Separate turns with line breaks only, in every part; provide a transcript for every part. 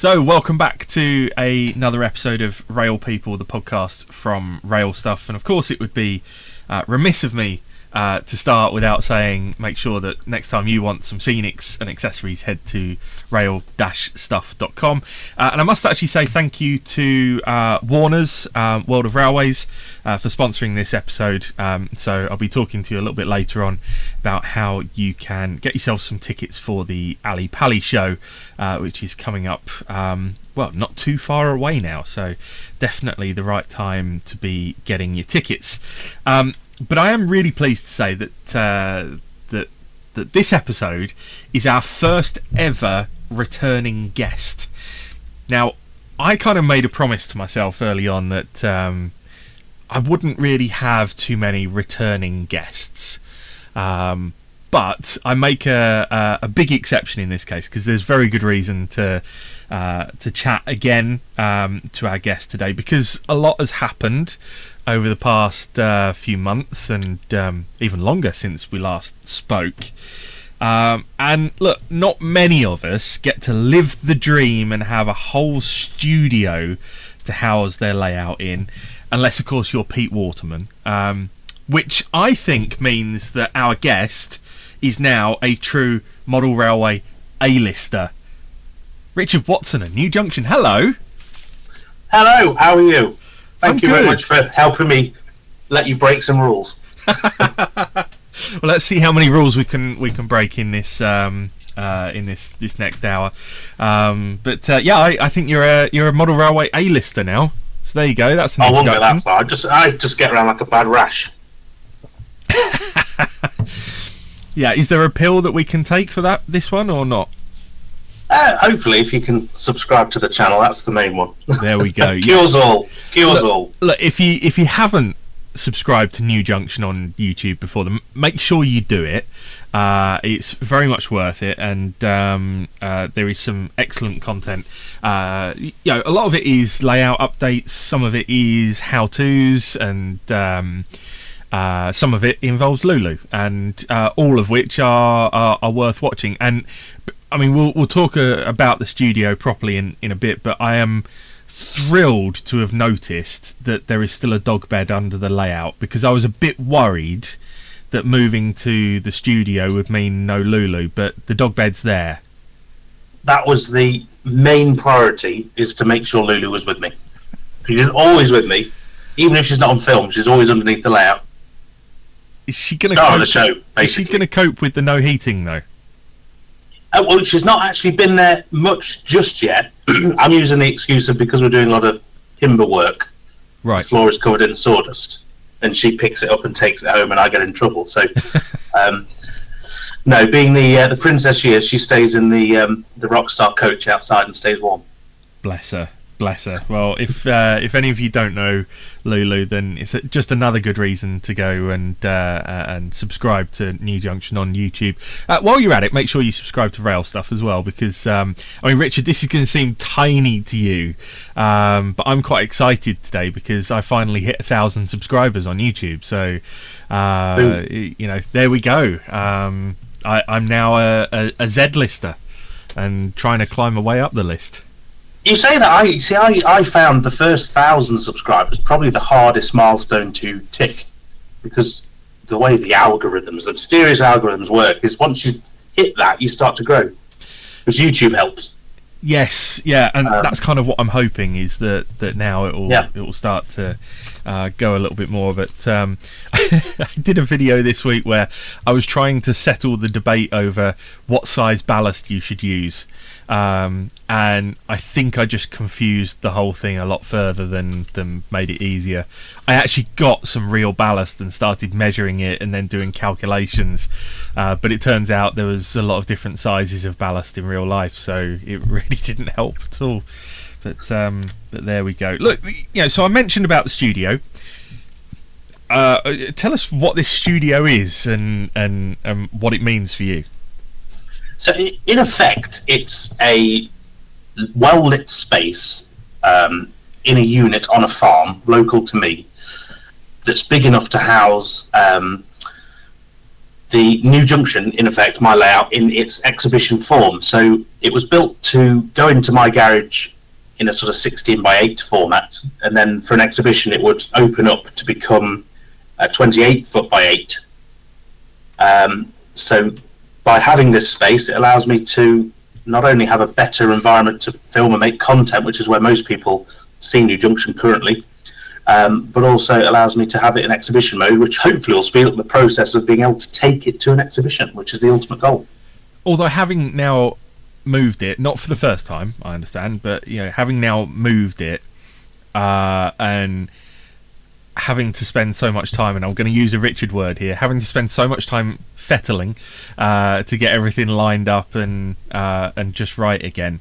So, welcome back to another episode of RailPeople, the podcast from RailStuff. And of course, it would be remiss of me to start without saying, make sure that next time you want some scenics and accessories, head to rail-stuff.com. And I must actually say thank you to Warner's World of Railways for sponsoring this episode. So I'll be talking to you a little bit later on about how you can get yourself some tickets for the Ali Pali show, which is coming up, well, not too far away now. So definitely the right time to be getting your tickets. But I am really pleased to say that that this episode is our first ever returning guest. Now, I kind of made a promise to myself early on that I wouldn't really have too many returning guests. But I make a big exception in this case because there's very good reason to chat again to our guest today, because a lot has happened over the past few months and even longer since we last spoke. And look, not many of us get to live the dream and have a whole studio to house their layout in, unless of course you're Pete Waterman, which I think means that our guest is now a true model railway A-lister. Richard Watson of New Junction, hello.
Hello, how are you? Thank you
good.
very much for helping me let you break some rules.
Well, let's see how many rules we can break in this this next hour. But I think you're a model railway A-lister now. So there you go. That's an introduction.
I won't go that far. I just get around like a bad rash.
Yeah, is there a pill that we can take for this one or not?
Hopefully, if you can subscribe to the channel, that's the main one.
There we go.
Cures all.
Look, if you haven't subscribed to New Junction on YouTube before, then make sure you do it. It's very much worth it, and there is some excellent content. A lot of it is layout updates, some of it is how-tos, and some of it involves Lulu, and all of which are worth watching. And I mean, we'll talk about the studio properly in a bit, but I am thrilled to have noticed that there is still a dog bed under the layout, because I was a bit worried that moving to the studio would mean no Lulu, but the dog bed's there.
That was the main priority, is to make sure Lulu was with me. She's always with me, even if she's not on film. She's always underneath the layout.
Is she going to
star of the show? Basically,
is she going to cope with the no heating though?
Well, she's not actually been there much just yet. I'm using the excuse of because we're doing a lot of timber work.
Right.
The floor is covered in sawdust, and she picks it up and takes it home, and I get in trouble. So, no, being the princess she is, she stays in the Rockstar coach outside and stays warm.
Bless her. Well, if any of you don't know Lulu, then it's just another good reason to go and subscribe to New Junction on YouTube. While you're at it, make sure you subscribe to RailStuff as well, because I mean, Richard, this is going to seem tiny to you, but I'm quite excited today because I finally hit 1,000 subscribers on YouTube. So there we go. I'm now a Z-lister and trying to climb my way up the list.
You say that. I found the first 1,000 subscribers probably the hardest milestone to tick, because the way the mysterious algorithms work is once you hit that, you start to grow, because YouTube helps.
Yes, yeah, and that's kind of what I'm hoping, is that now it will start to go a little bit more. But I did a video this week where I was trying to settle the debate over what size ballast you should use. And I think I just confused the whole thing a lot further than made it easier. I actually got some real ballast and started measuring it and then doing calculations, but it turns out there was a lot of different sizes of ballast in real life, so it really didn't help at all. But there we go. Look, so I mentioned about the studio. Tell us what this studio is and what it means for you.
So, in effect, it's a well-lit space in a unit on a farm, local to me, that's big enough to house the new junction, in effect, my layout in its exhibition form. So it was built to go into my garage in a sort of 16 by 8 format, and then for an exhibition it would open up to become a 28 foot by 8. So by having this space, it allows me to not only have a better environment to film and make content, which is where most people see New Junction currently, but also it allows me to have it in exhibition mode, which hopefully will speed up the process of being able to take it to an exhibition, which is the ultimate goal.
Although having now moved it, not for the first time, I understand, but having now moved it and having to spend so much time, and I'm going to use a Richard word here, having to spend so much time fettling to get everything lined up and just right again.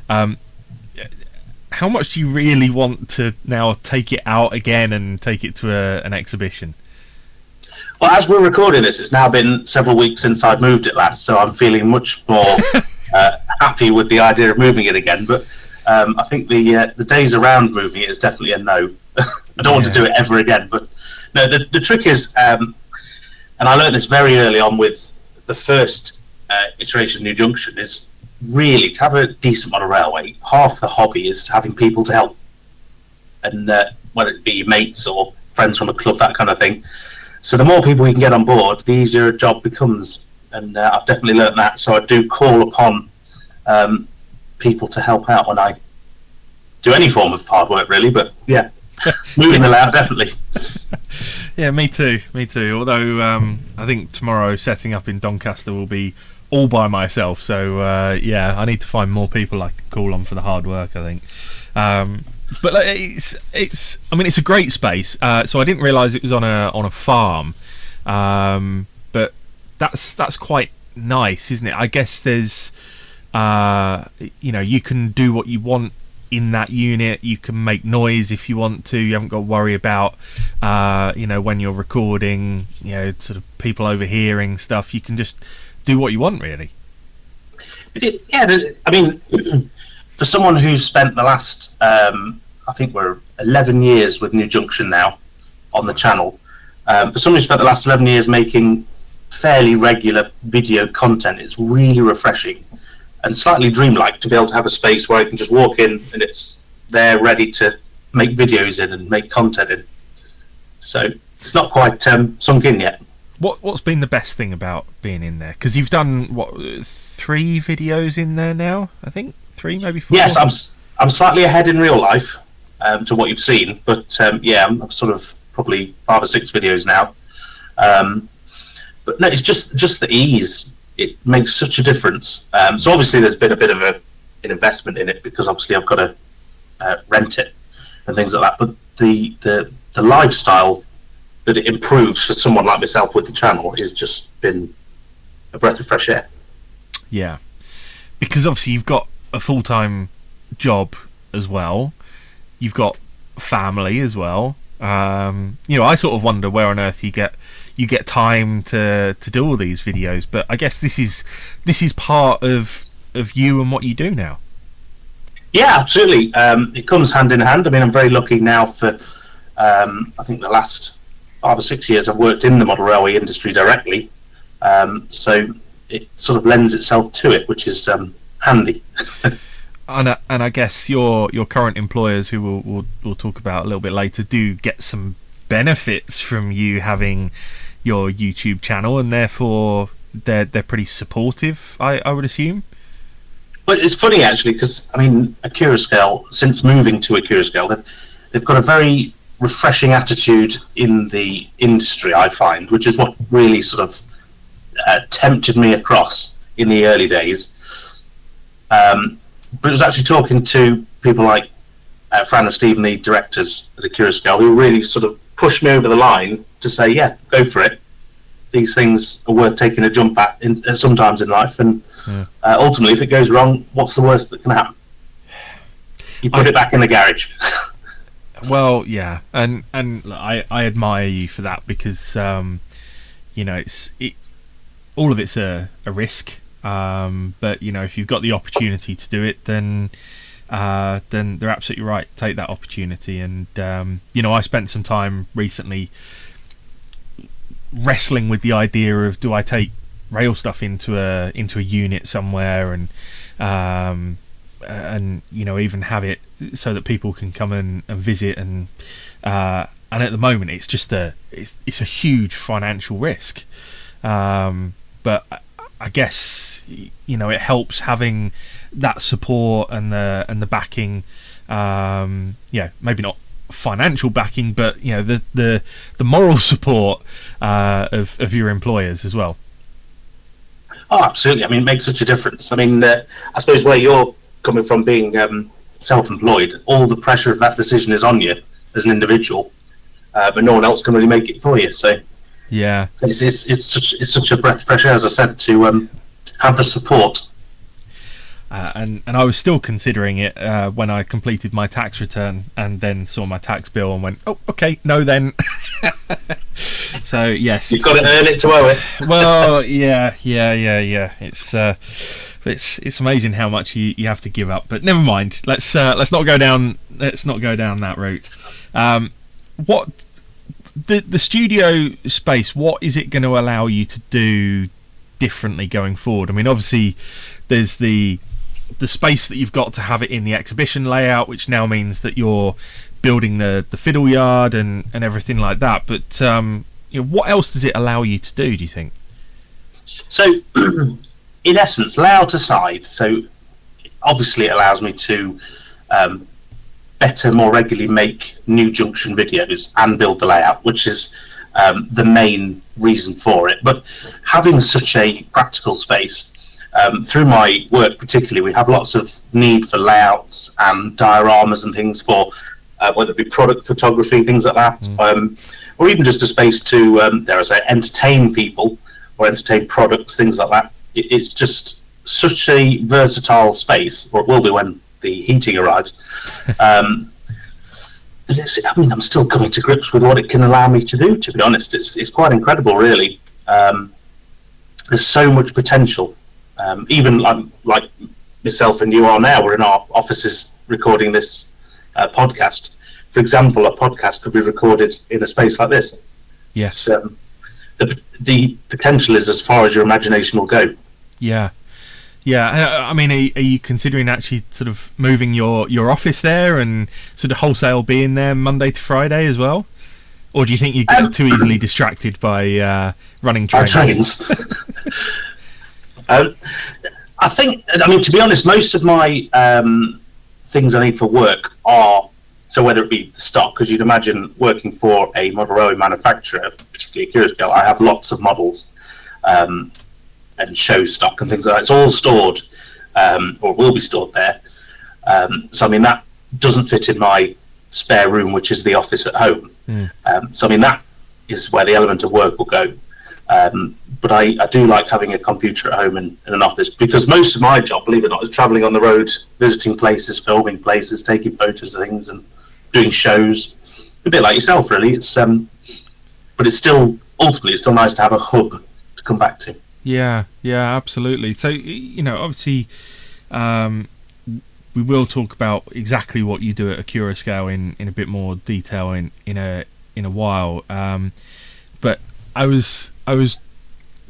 How much do you really want to now take it out again and take it to an exhibition?
Well, as we're recording this, it's now been several weeks since I've moved it last, so I'm feeling much more happy with the idea of moving it again. But I think the days around moving it is definitely a no. I don't want to do it ever again. But no, the trick is, and I learned this very early on with the first iteration of New Junction, is really to have a decent model railway. Half the hobby is having people to help, and whether it be mates or friends from a club, that kind of thing. So the more people we can get on board, the easier a job becomes, and I've definitely learnt that. So I do call upon people to help out when I do any form of hard work, really. But yeah, moving the layout, definitely.
Yeah, me too. Although I think tomorrow setting up in Doncaster will be all by myself. So yeah, I need to find more people I can call on for the hard work, I think. But it's a great space. So I didn't realise it was on a farm, but that's quite nice, isn't it? I guess there's you can do what you want in that unit. You can make noise if you want to. You haven't got to worry about when you're recording, sort of people overhearing stuff. You can just do what you want, really.
Yeah, I mean, for someone who's spent the last, I think we're 11 years with New Junction now on the channel, for someone who spent the last 11 years making fairly regular video content, it's really refreshing and slightly dreamlike to be able to have a space where I can just walk in and it's there ready to make videos in and make content in. So it's not quite sunk in yet.
What's been the best thing about being in there? Because you've done 3 videos in there now, I think 3, maybe 4.
Yes, I'm slightly ahead in real life to what you've seen, but yeah, I'm sort of probably 5 or 6 videos now. But no, it's just the ease. It makes such a difference. So obviously there's been a bit of an investment in it because obviously I've got to rent it and things like that. But the lifestyle that it improves for someone like myself with the channel has just been a breath of fresh air.
Yeah, because obviously you've got a full-time job as well. You've got family as well. I sort of wonder where on earth you get time to do all these videos, but I guess this is part of you and what you do now. Yeah,
absolutely. It comes hand in hand. I mean, I'm very lucky now for I think the last 5 or 6 years I've worked in the model railway industry directly, so it sort of lends itself to it, which is handy.
And I guess your current employers, who we'll talk about a little bit later, do get some benefits from you having your YouTube channel, and therefore they're pretty supportive, I would assume.
But it's funny actually, because I mean, Accurascale, since moving to Accurascale, they've got a very refreshing attitude in the industry, I find, which is what really sort of tempted me across in the early days. But it was actually talking to people like Fran and Stephen, the directors at Accurascale, who really sort of pushed me over the line to say, yeah, go for it. These things are worth taking a jump at sometimes in life, and ultimately, if it goes wrong, what's the worst that can happen? You put it back in the garage.
Well, yeah, and look, I admire you for that, because it's all of it's a risk. But if you've got the opportunity to do it, then they're absolutely right. Take that opportunity. And I spent some time recently wrestling with the idea of, do I take RailStuff into a unit somewhere, and even have it so that people can come and visit, and at the moment it's just it's a huge financial risk, but I guess it helps having that support and the backing, maybe not financial backing, but the moral support of your employers as well.
Oh, absolutely. I mean, it makes such a difference. I mean, I suppose where you're coming from, being self-employed, all the pressure of that decision is on you as an individual, but no one else can really make it for you. So
yeah,
it's such a breath of fresh air, as I said, to have the support.
And I was still considering it when I completed my tax return, and then saw my tax bill and went, oh, okay, no then. So yes,
You've got to earn it to owe it.
Well, yeah. It's amazing how much you have to give up. But never mind. Let's not go down that route. What the studio space? What is it going to allow you to do differently going forward? I mean, obviously, there's the space that you've got to have it in the exhibition layout, which now means that you're building the fiddle yard and everything like that. But what else does it allow you to do you think?
So, in essence, layout aside, so obviously it allows me to better, more regularly make new Junction videos and build the layout, which is the main reason for it. But having such a practical space, through my work particularly, we have lots of need for layouts and dioramas and things for whether it be product photography, things like that, or even just a space to, dare I say, entertain people or entertain products, things like that. It's just such a versatile space, or it will be when the heating arrives. I'm still coming to grips with what it can allow me to do, to be honest. It's quite incredible, really. There's so much potential. Even like myself and you are now, we're in our offices recording this podcast. For example, a podcast could be recorded in a space like this.
Yes.
The potential is as far as your imagination will go.
Yeah. I mean, are you considering actually sort of moving your office there and sort of wholesale being there Monday to Friday as well? Or do you think you get too easily distracted by running trains?
I think, to be honest, most of my things I need for work are, so whether it be the stock, because you'd imagine working for a model railway manufacturer, particularly Accurascale, I have lots of models and show stock and things like that. It's all stored, or will be stored there. So that doesn't fit in my spare room, which is the office at home. That is where the element of work will go. But I do like having a computer at home in an office, because most of my job, believe it or not, is travelling on the road, visiting places, filming places, taking photos of things and doing shows. A bit like yourself, really. It's but it's still, ultimately, it's still nice to have a hub to come back to. Yeah,
absolutely. So, obviously, we will talk about exactly what you do at Accurascale in a bit more detail in a while. But I was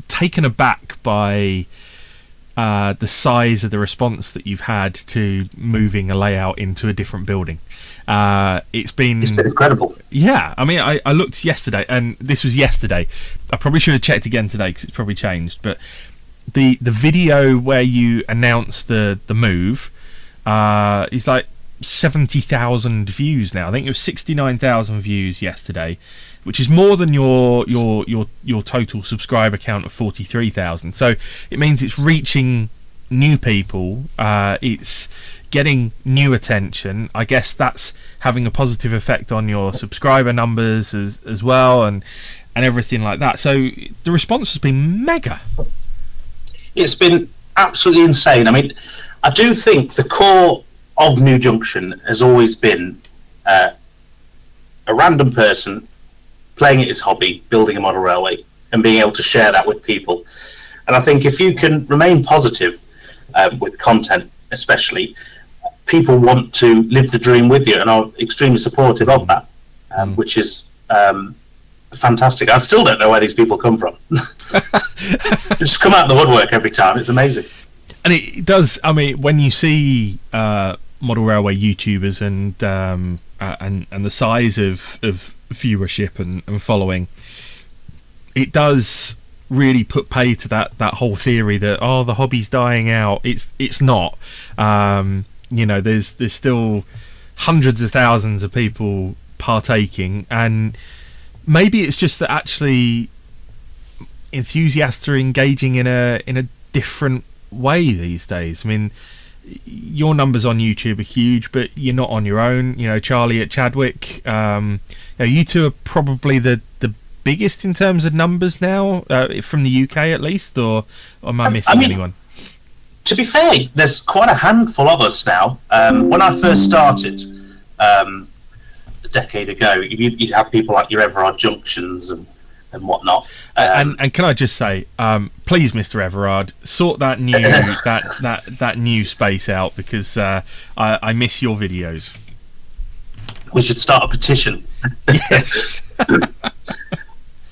taken aback by the size of the response that you've had to moving a layout into a different building. It's been
incredible.
Yeah, I looked yesterday, and this was yesterday. I probably should have checked again today because it's probably changed. But the video where you announced the move is like 70,000 views now. I think it was 69,000 views yesterday, which is more than your total subscriber count of 43,000. So it means it's reaching new people. It's getting new attention. I guess that's having a positive effect on your subscriber numbers as well, and everything like that. So the response has been mega.
It's been absolutely insane. I do think the core of New Junction has always been a random person playing it as hobby, building a model railway, and being able to share that with people. And I think if you can remain positive with content, especially, people want to live the dream with you and are extremely supportive of that, which is fantastic. I still don't know where these people come from. Just come out of the woodwork every time. It's amazing.
And it does. I mean, when you see model railway YouTubers and the size of viewership and following, it does really put pay to that whole theory that the hobby's dying out. It's not. There's still hundreds of thousands of people partaking, and maybe it's just that actually enthusiasts are engaging in a different way these days. I mean, your numbers on YouTube are huge, but you're not on your own. Charlie at Chadwick, you two are probably the biggest in terms of numbers now, from the UK at least, or am I missing anyone?
To be fair, there's quite a handful of us now. When I first started a decade ago, you'd have people like your Everard Junctions and whatnot.
And can I just say, please, Mr. Everard, sort that new that new space out, because I miss your videos.
We should start a petition.
Yes.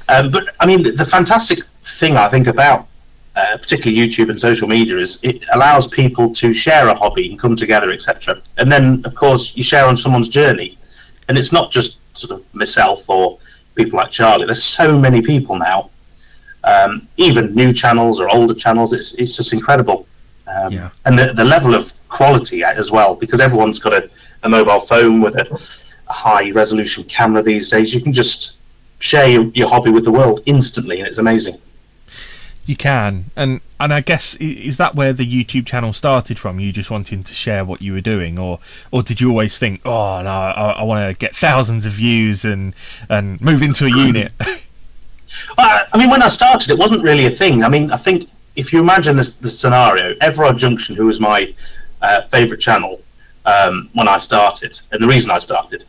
But I mean, the fantastic thing I think about particularly YouTube and social media is it allows people to share a hobby and come together, etc. And then, of course, you share on someone's journey, and it's not just sort of myself or people like Charlie. There's so many people now, even new channels or older channels. It's just incredible, and the level of quality as well, because everyone's got a mobile phone with a high resolution camera these days. You can just share your hobby with the world instantly, and it's amazing.
You can, and I guess, is that where the YouTube channel started from? You just wanting to share what you were doing, or did you always think, oh no, I want to get thousands of views and move into a unit?
I mean, when I started, it wasn't really a thing. I mean, I think if you imagine the scenario, Everard Junction, who was my favourite channel when I started, and the reason I started,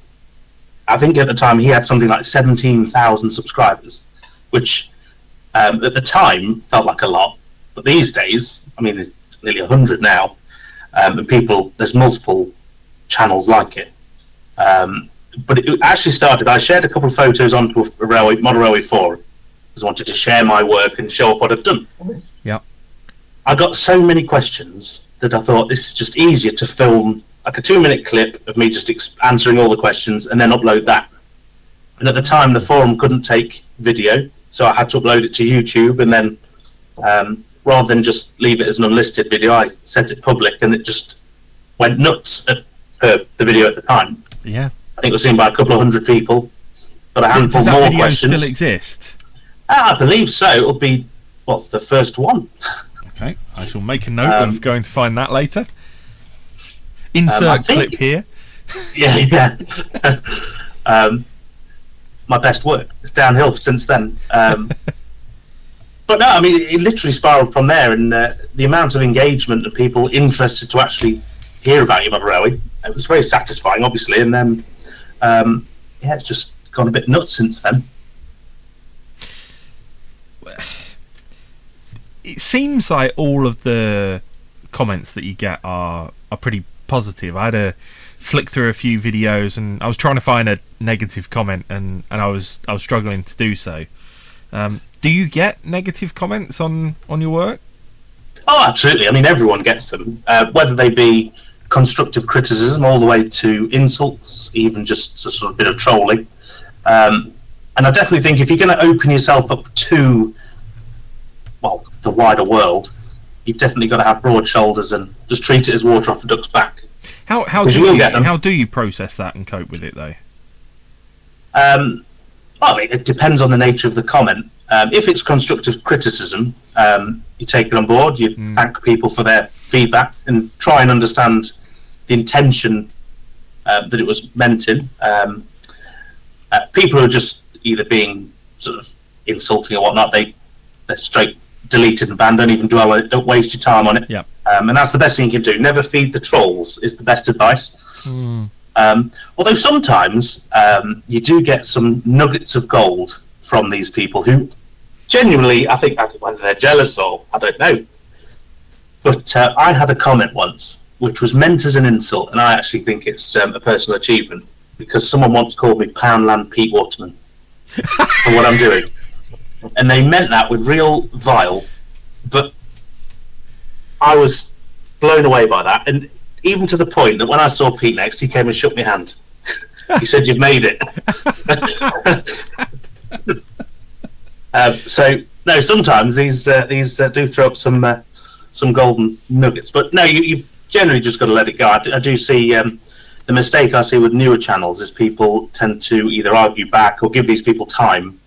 I think at the time he had something like 17,000 subscribers, which at the time felt like a lot, but these days, I mean, there's nearly 100 now, and there's multiple channels like it. But it actually started, I shared a couple of photos onto a model railway forum, because I wanted to share my work and show off what I've done.
Yeah.
I got so many questions that I thought this is just easier to film like a 2-minute clip of me just answering all the questions and then upload that. And at the time, the forum couldn't take video, so I had to upload it to YouTube, and then rather than just leave it as an unlisted video, I set it public, and it just went nuts for the video at the time.
Yeah.
I think it was seen by a couple of hundred people. Got a handful
Does that
more
video
questions.
Still exist?
I believe so. It'll be the first one.
Okay, I shall make a note of going to find that later. Insert clip here.
Yeah. My best work. It's downhill since then. But no, I mean, it literally spiraled from there, and the amount of engagement and people interested to actually hear about your model railway, it was very satisfying, obviously, and then it's just gone a bit nuts since then.
It seems like all of the comments that you get are pretty positive. I had a flick through a few videos, and I was trying to find a negative comment, and I was struggling to do so. Do you get negative comments on your work?
Oh, absolutely. I mean, everyone gets them, whether they be constructive criticism all the way to insults, even just a sort of bit of trolling. And I definitely think if you're going to open yourself up to, the wider world, you've definitely got to have broad shoulders and just treat it as water off a duck's back.
How do you process that and cope with it, though?
I mean, it depends on the nature of the comment. If it's constructive criticism, you take it on board, you thank people for their feedback and try and understand the intention that it was meant in. People who are just either being sort of insulting or whatnot, they're straight deleted and banned. Don't even dwell on it, don't waste your time on it.
Yeah.
And that's the best thing you can do. Never feed the trolls is the best advice. Although sometimes you do get some nuggets of gold from these people who genuinely, I think, whether they're jealous or I don't know. But I had a comment once which was meant as an insult, and I actually think it's a personal achievement, because someone once called me Poundland Pete Waterman. for what I'm doing. And they meant that with real vile, but I was blown away by that. And even to the point that when I saw Pete next, he came and shook my hand. He said, "You've made it." So no, sometimes these do throw up some golden nuggets, but no, you generally just got to let it go. I do see the mistake I see with newer channels is people tend to either argue back or give these people time.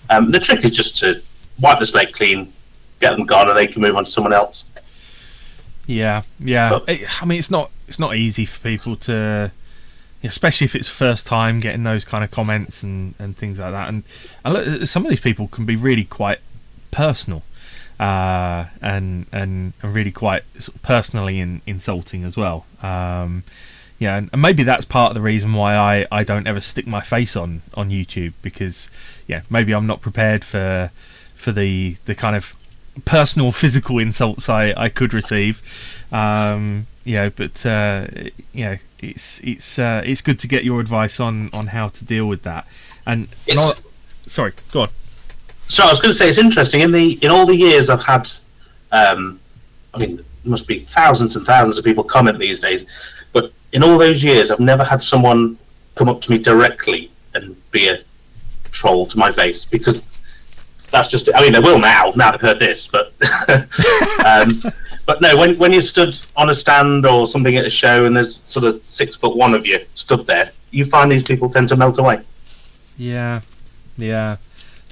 The trick is just to wipe the slate clean, get them gone, and they can move on to someone else.
Yeah.
But,
I mean, it's not easy for people to, especially if it's first time getting those kind of comments and things like that. And look, some of these people can be really quite personal, and really quite sort of personally insulting as well. And maybe that's part of the reason why I don't ever stick my face on YouTube, because maybe I'm not prepared for the kind of personal physical insults I could receive. It's good to get your advice on how to deal with that. Sorry, go on.
So I was going to say, it's interesting in all the years I've had. I mean, there must be thousands and thousands of people comment these days, but in all those years, I've never had someone come up to me directly and be a troll to my face, because that's just. I mean, they will now they've heard this, but but no, when you're stood on a stand or something at a show and there's sort of 6'1" of you stood there, you find these people tend to melt away.
Yeah, the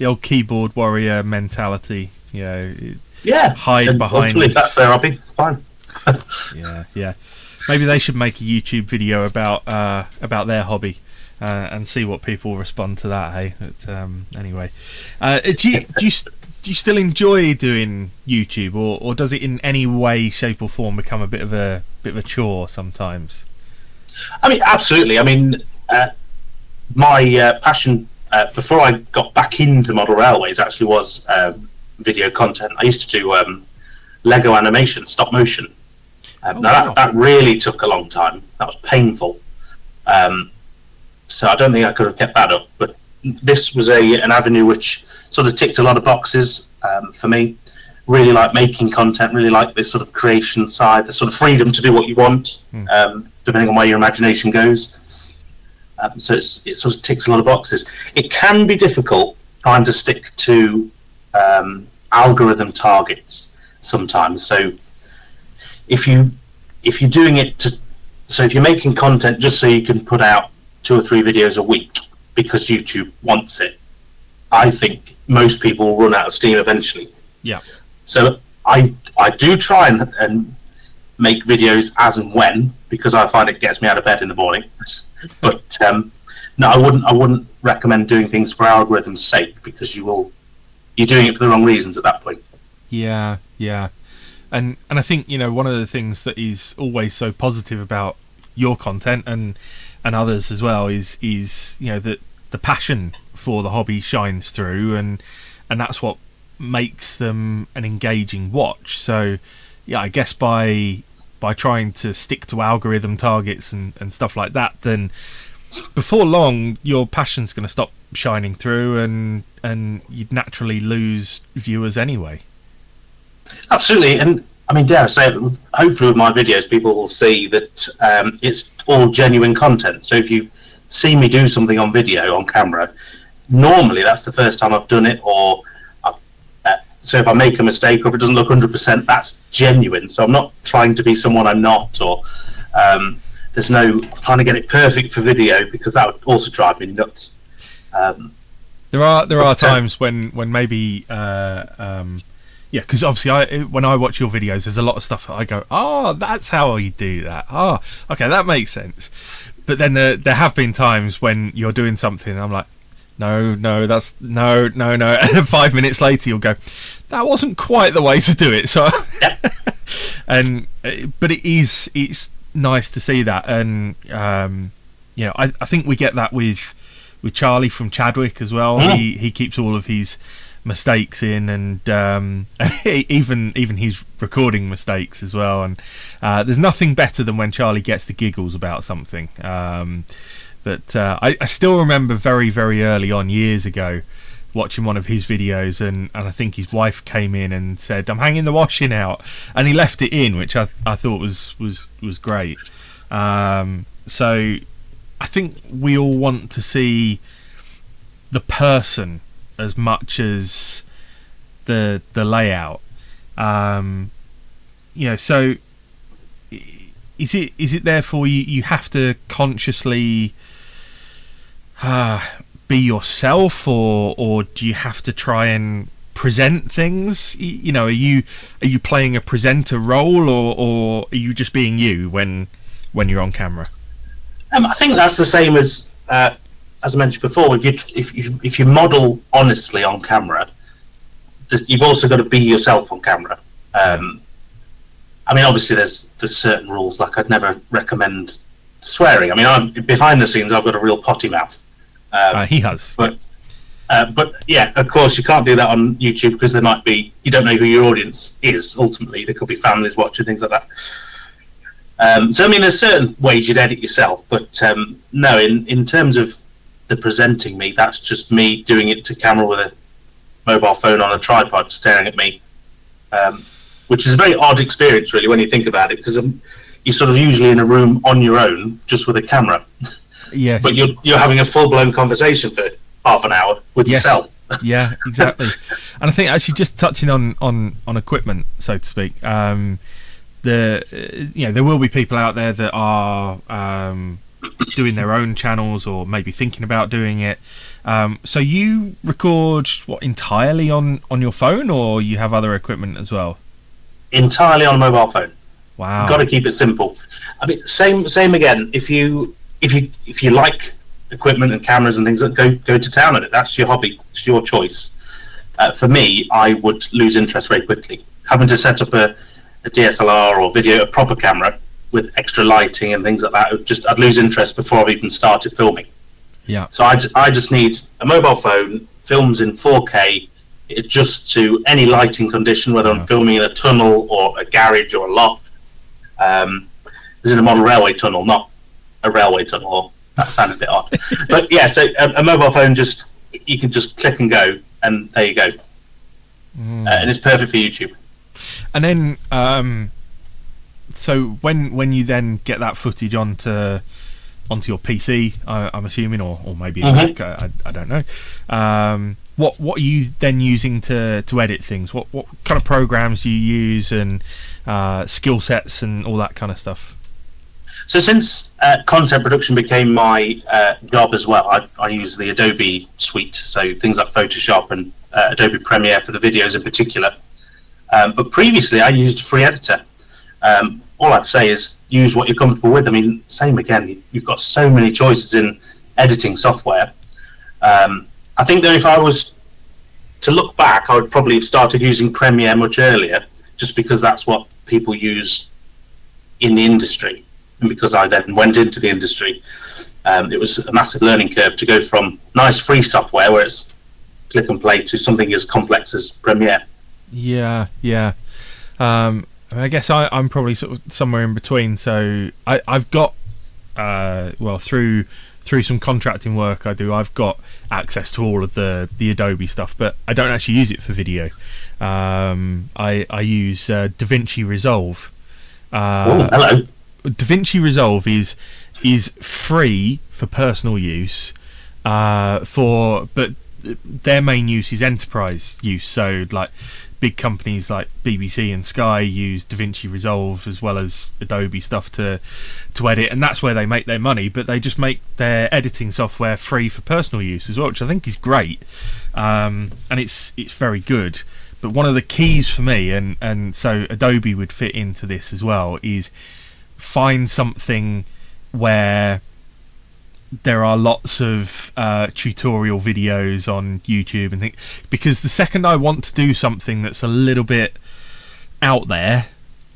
old keyboard warrior mentality. Hide behind.
Ultimately, if that's their hobby, fine.
Yeah. Maybe they should make a YouTube video about their hobby and see what people respond to that. Hey, but anyway, do you still enjoy doing YouTube, or does it in any way, shape, or form become a bit of a chore sometimes?
I mean, absolutely. I mean, my passion before I got back into model railways actually was video content. I used to do Lego animation, stop motion. That really took a long time. That was painful. So I don't think I could have kept that up. But this was an avenue which sort of ticked a lot of boxes for me. Really like making content, really like this sort of creation side, the sort of freedom to do what you want, depending on where your imagination goes. So it sort of ticks a lot of boxes. It can be difficult trying to stick to algorithm targets sometimes. So if you're doing it if you're making content just so you can put out 2 or 3 videos a week because YouTube wants it, I think most people will run out of steam eventually.
Yeah.
So I do try and make videos as and when, because I find it gets me out of bed in the morning. But no, I wouldn't recommend doing things for algorithm's sake, because you're doing it for the wrong reasons at that point.
Yeah. And I think, one of the things that is always so positive about your content and others as well is that the passion for the hobby shines through, and that's what makes them an engaging watch. So I guess by trying to stick to algorithm targets and stuff like that, then before long your passion's going to stop shining through, and you'd naturally lose viewers anyway.
Absolutely. And I mean, dare I say it, hopefully with my videos people will see that it's all genuine content. So if you see me do something on video, on camera, normally that's the first time I've done it, or so if I make a mistake or if it doesn't look 100%, that's genuine. So I'm not trying to be someone I'm not, or there's no trying to get it perfect for video, because that would also drive me nuts.
There are times when maybe because obviously when I watch your videos, there's a lot of stuff that I go, that's how you do that. Okay, that makes sense. But then there have been times when you're doing something and I'm like, no, that's no. And then 5 minutes later you'll go, that wasn't quite the way to do it. So, but it's nice to see that, and I think we get that with Charlie from Chadwick as well. He keeps all of his mistakes in, and even his recording mistakes as well. And there's nothing better than when Charlie gets the giggles about something. But I still remember very, very early on, years ago, watching one of his videos, and I think his wife came in and said, "I'm hanging the washing out," and he left it in, which I thought was great. So I think we all want to see the person as much as the layout. So is it therefore you have to consciously be yourself, or do you have to try and present things? Are you playing a presenter role, or are you just being you when you're on camera?
I think that's the same as I mentioned before. If you model honestly on camera, you've also got to be yourself on camera. Obviously there's certain rules, like I'd never recommend swearing. Behind the scenes I've got a real potty mouth.
He has.
But yeah, of course you can't do that on YouTube, because you don't know who your audience is. Ultimately, there could be families watching, things like that. There's certain ways you'd edit yourself, but no, in terms of the presenting me, that's just me doing it to camera with a mobile phone on a tripod staring at me, which is a very odd experience, really, when you think about it, because you're sort of usually in a room on your own, just with a camera.
Yes.
But you're having a full-blown conversation for half an hour with yourself.
Yeah, exactly. And I think actually just touching on equipment, so to speak, there will be people out there that are doing their own channels, or maybe thinking about doing it. So you record entirely on your phone, or you have other equipment as well?
Entirely on a mobile phone.
Wow.
You've got to keep it simple. Same again. If you like equipment and cameras and things, go to town on it. That's your hobby. It's your choice. For me, I would lose interest very quickly. Having to set up a DSLR or a proper camera with extra lighting and things like that, I'd lose interest before I've even started filming.
Yeah.
So I just need a mobile phone, films in 4K, it adjusts to any lighting condition, whether I'm filming in a tunnel or a garage or a loft. This is a model railway tunnel, not a railway tunnel. That sounded a bit odd. But yeah, so a mobile phone, you can just click and go, and there you go. And it's perfect for YouTube.
And then, so when you then get that footage onto your PC, I'm assuming, or maybe a Mac, I don't know. What are you then using to edit things? What kind of programs do you use, and skill sets and all that kind of stuff?
So since content production became my job as well, I use the Adobe suite, so things like Photoshop and Adobe Premiere for the videos in particular. But previously I used a free editor. All I'd say is use what you're comfortable with. Same again, you've got so many choices in editing software. I think that if I was to look back, I would probably have started using Premiere much earlier, just because that's what people use in the industry. And because I then went into the industry, it was a massive learning curve to go from nice free software where it's click and play to something as complex as Premiere.
Yeah. I guess I'm probably sort of somewhere in between. So I've got through some contracting work I do, I've got access to all of the Adobe stuff, but I don't actually use it for video. I use DaVinci Resolve.
Oh, hello.
DaVinci Resolve is free for personal use, but their main use is enterprise use. So like big companies like BBC and Sky use DaVinci Resolve as well as Adobe stuff to edit, and that's where they make their money. But they just make their editing software free for personal use as well, which I think is great, and it's very good. But one of the keys for me, and so Adobe would fit into this as well, is find something where there are lots of tutorial videos on YouTube and things, because the second I want to do something that's a little bit out there,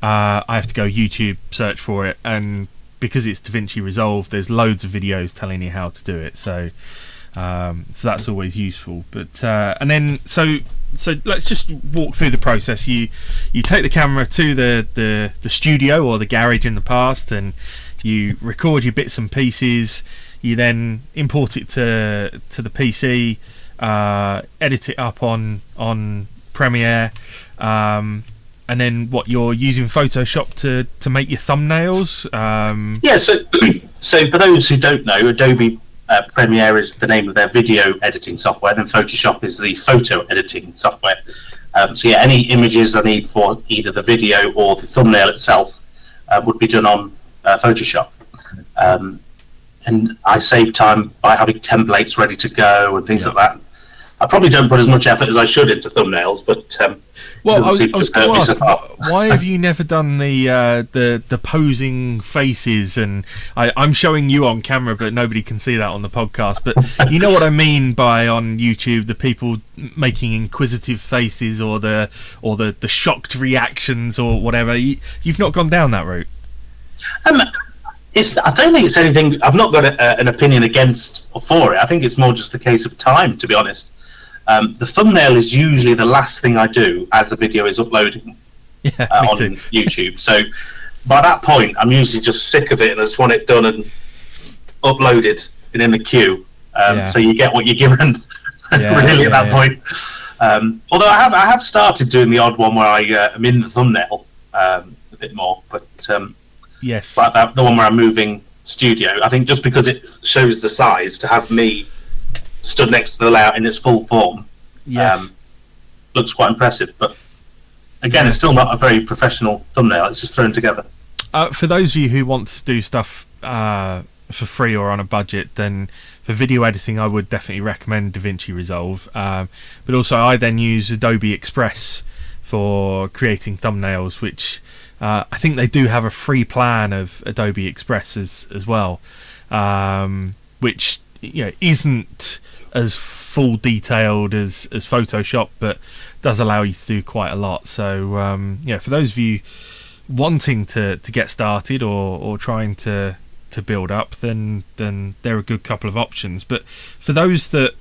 I have to go YouTube, search for it, and because it's DaVinci Resolve, there's loads of videos telling you how to do it. So that's always useful. But and then so let's just walk through the process. You take the camera to the studio or the garage in the past, and you record your bits and pieces, you then import it to the PC, edit it up on Premiere, and then you're using Photoshop to make your thumbnails.
So for those who don't know, Adobe Premiere is the name of their video editing software, and Photoshop is the photo editing software. So any images I need for either the video or the thumbnail itself would be done on Photoshop. And I save time by having templates ready to go and things like that. I probably don't put as much effort as I should into thumbnails, but
well, I was going to ask, why have you never done the posing faces? And I'm showing you on camera, but nobody can see that on the podcast. But you know what I mean by on YouTube, the people making inquisitive faces or the shocked reactions or whatever. You've not gone down that route.
I don't think it's anything. I've not got an opinion against or for it. I think it's more just a case of time, to be honest. The thumbnail is usually the last thing I do as the video is uploading on YouTube. So by that point, I'm usually just sick of it and I just want it done and uploaded and in the queue. So you get what you're given, really, at that point. Although I have started doing the odd one where I am in the thumbnail a bit more, but but the one where I'm moving studio, I think just because it shows the size, to have me stood next to the layout in its full form looks quite impressive. But again, it's still not a very professional thumbnail. It's just thrown together.
For those of you who want to do stuff for free or on a budget, then for video editing I would definitely recommend DaVinci Resolve, but also I then use Adobe Express for creating thumbnails, which I think they do have a free plan of Adobe Express as well, which isn't as full detailed as Photoshop, but does allow you to do quite a lot. So for those of you wanting to get started or trying to build up, then there are a good couple of options. But for those that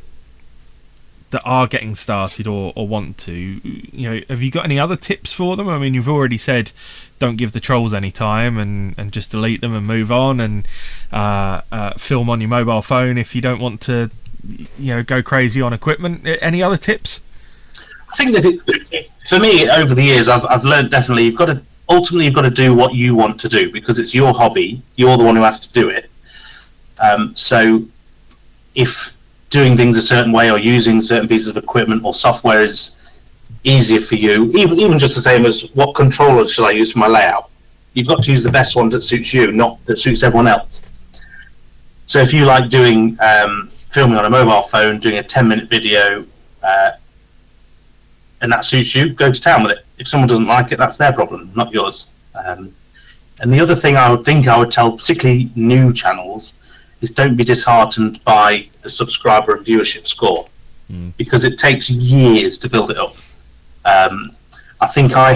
are getting started or want to, have you got any other tips for them? I mean, you've already said don't give the trolls any time and just delete them and move on, and film on your mobile phone if you don't want to go crazy on equipment. Any other tips?
I think that for me, over the years, I've learned definitely you've got to do what you want to do, because it's your hobby. You're the one who has to do it. So if doing things a certain way or using certain pieces of equipment or software is easier for you, even just the same as what controller should I use for my layout, you've got to use the best one that suits you, not that suits everyone else. So if you like doing filming on a mobile phone, doing a 10-minute video, and that suits you, go to town with it. If someone doesn't like it, that's their problem, not yours. And the other thing I would tell particularly new channels is don't be disheartened by the subscriber and viewership score, because it takes years to build it up. I think I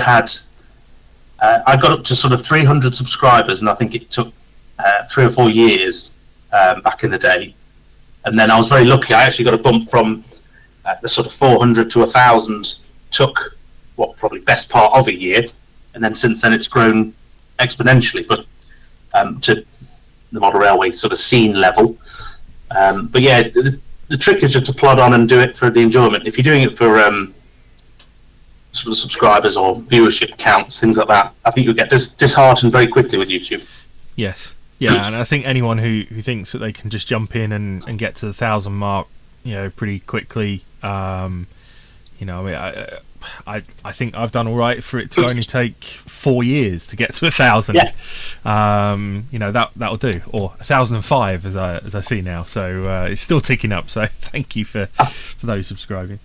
got up to sort of 300 subscribers, and I think it took 3 or 4 years back in the day. And then I was very lucky. I actually got a bump from the sort of 400 to 1,000. Took probably best part of a year, and then since then it's grown exponentially, but to the model railway sort of scene level. But the trick is just to plod on and do it for the enjoyment. If you're doing it for sort of subscribers or viewership counts, things like that, I think you'll get disheartened very quickly with YouTube.
Yes. Yeah, and I think anyone who thinks that they can just jump in and get to the 1,000 mark, pretty quickly, I think I've done all right for it to only take 4 years to get to 1,000. That'll do, or 1,005 as I see now. So it's still ticking up. So thank you for those subscribing.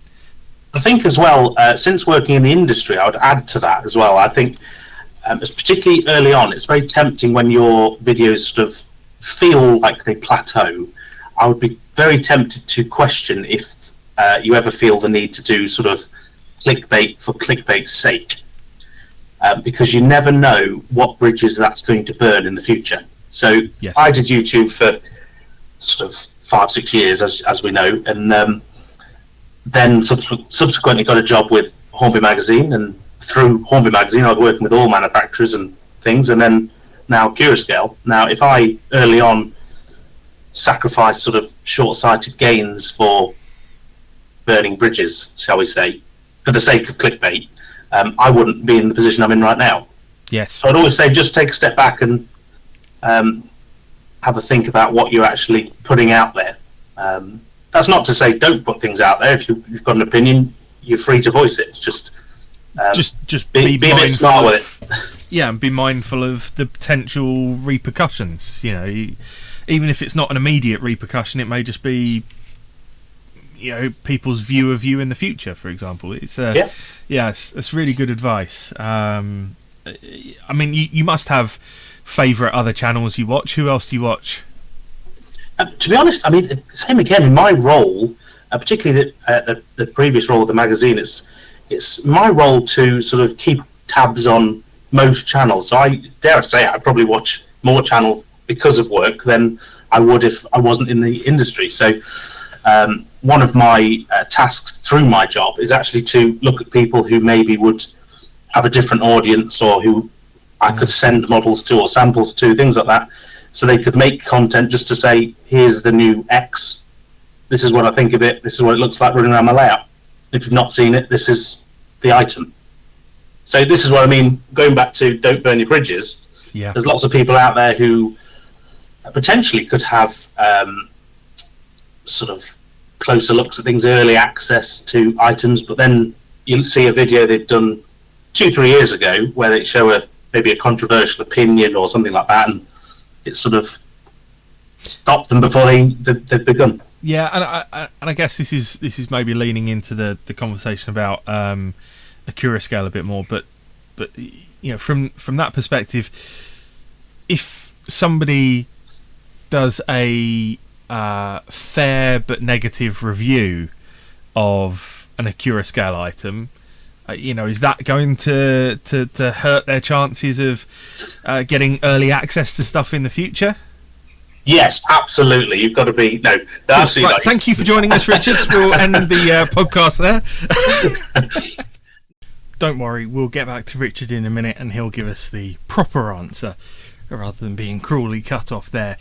I think as well, since working in the industry, I would add to that as well. I think, particularly early on, it's very tempting when your videos sort of feel like they plateau. I would be very tempted to question if you ever feel the need to do sort of clickbait for clickbait's sake, because you never know what bridges that's going to burn in the future. So I did YouTube for sort of 5-6 years, as we know, and then subsequently got a job with Hornby Magazine, and through Hornby Magazine I was working with all manufacturers and things, and then now Accurascale. Now, if I early on sacrificed sort of short-sighted gains for burning bridges, shall we say, for the sake of clickbait, I wouldn't be in the position I'm in right now.
Yes.
So I'd always say just take a step back and have a think about what you're actually putting out there. That's not to say don't put things out there. If you've got an opinion, you're free to voice it. It's just be a bit smart with it.
Yeah, and be mindful of the potential repercussions. You know, even if it's not an immediate repercussion, it may just be, you know, people's view of you in the future, for example. It's it's really good advice. I mean, you must have favourite other channels you watch. Who else do you watch?
To be honest, I mean, same again in my role, particularly the previous role of the magazine. It's my role to sort of keep tabs on most channels. So I dare say I probably watch more channels because of work than I would if I wasn't in the industry. So one of my tasks through my job is actually to look at people who maybe would have a different audience, or who I could send models to or samples to, things like that, so they could make content just to say, here's the new X, this is what I think of it, this is what it looks like running around my layout. If you've not seen it, this is the item. So this is what I mean, going back to don't burn your bridges.
Yeah.
There's lots of people out there who potentially could have sort of closer looks at things, early access to items, but then you'll see a video they've done 2-3 years ago where they show maybe a controversial opinion or something like that, and it sort of stopped them before they've begun.
Yeah, and I guess this is maybe leaning into the conversation about Accurascale a bit more, but you know, from that perspective, if somebody does a fair but negative review of an Accurascale item, you know, is that going to hurt their chances of getting early access to stuff in the future?
Yes, absolutely. You've got to be absolutely.
Right, thank you for joining us, Richard. We'll end the podcast there. Don't worry, we'll get back to Richard in a minute, and he'll give us the proper answer rather than being cruelly cut off there.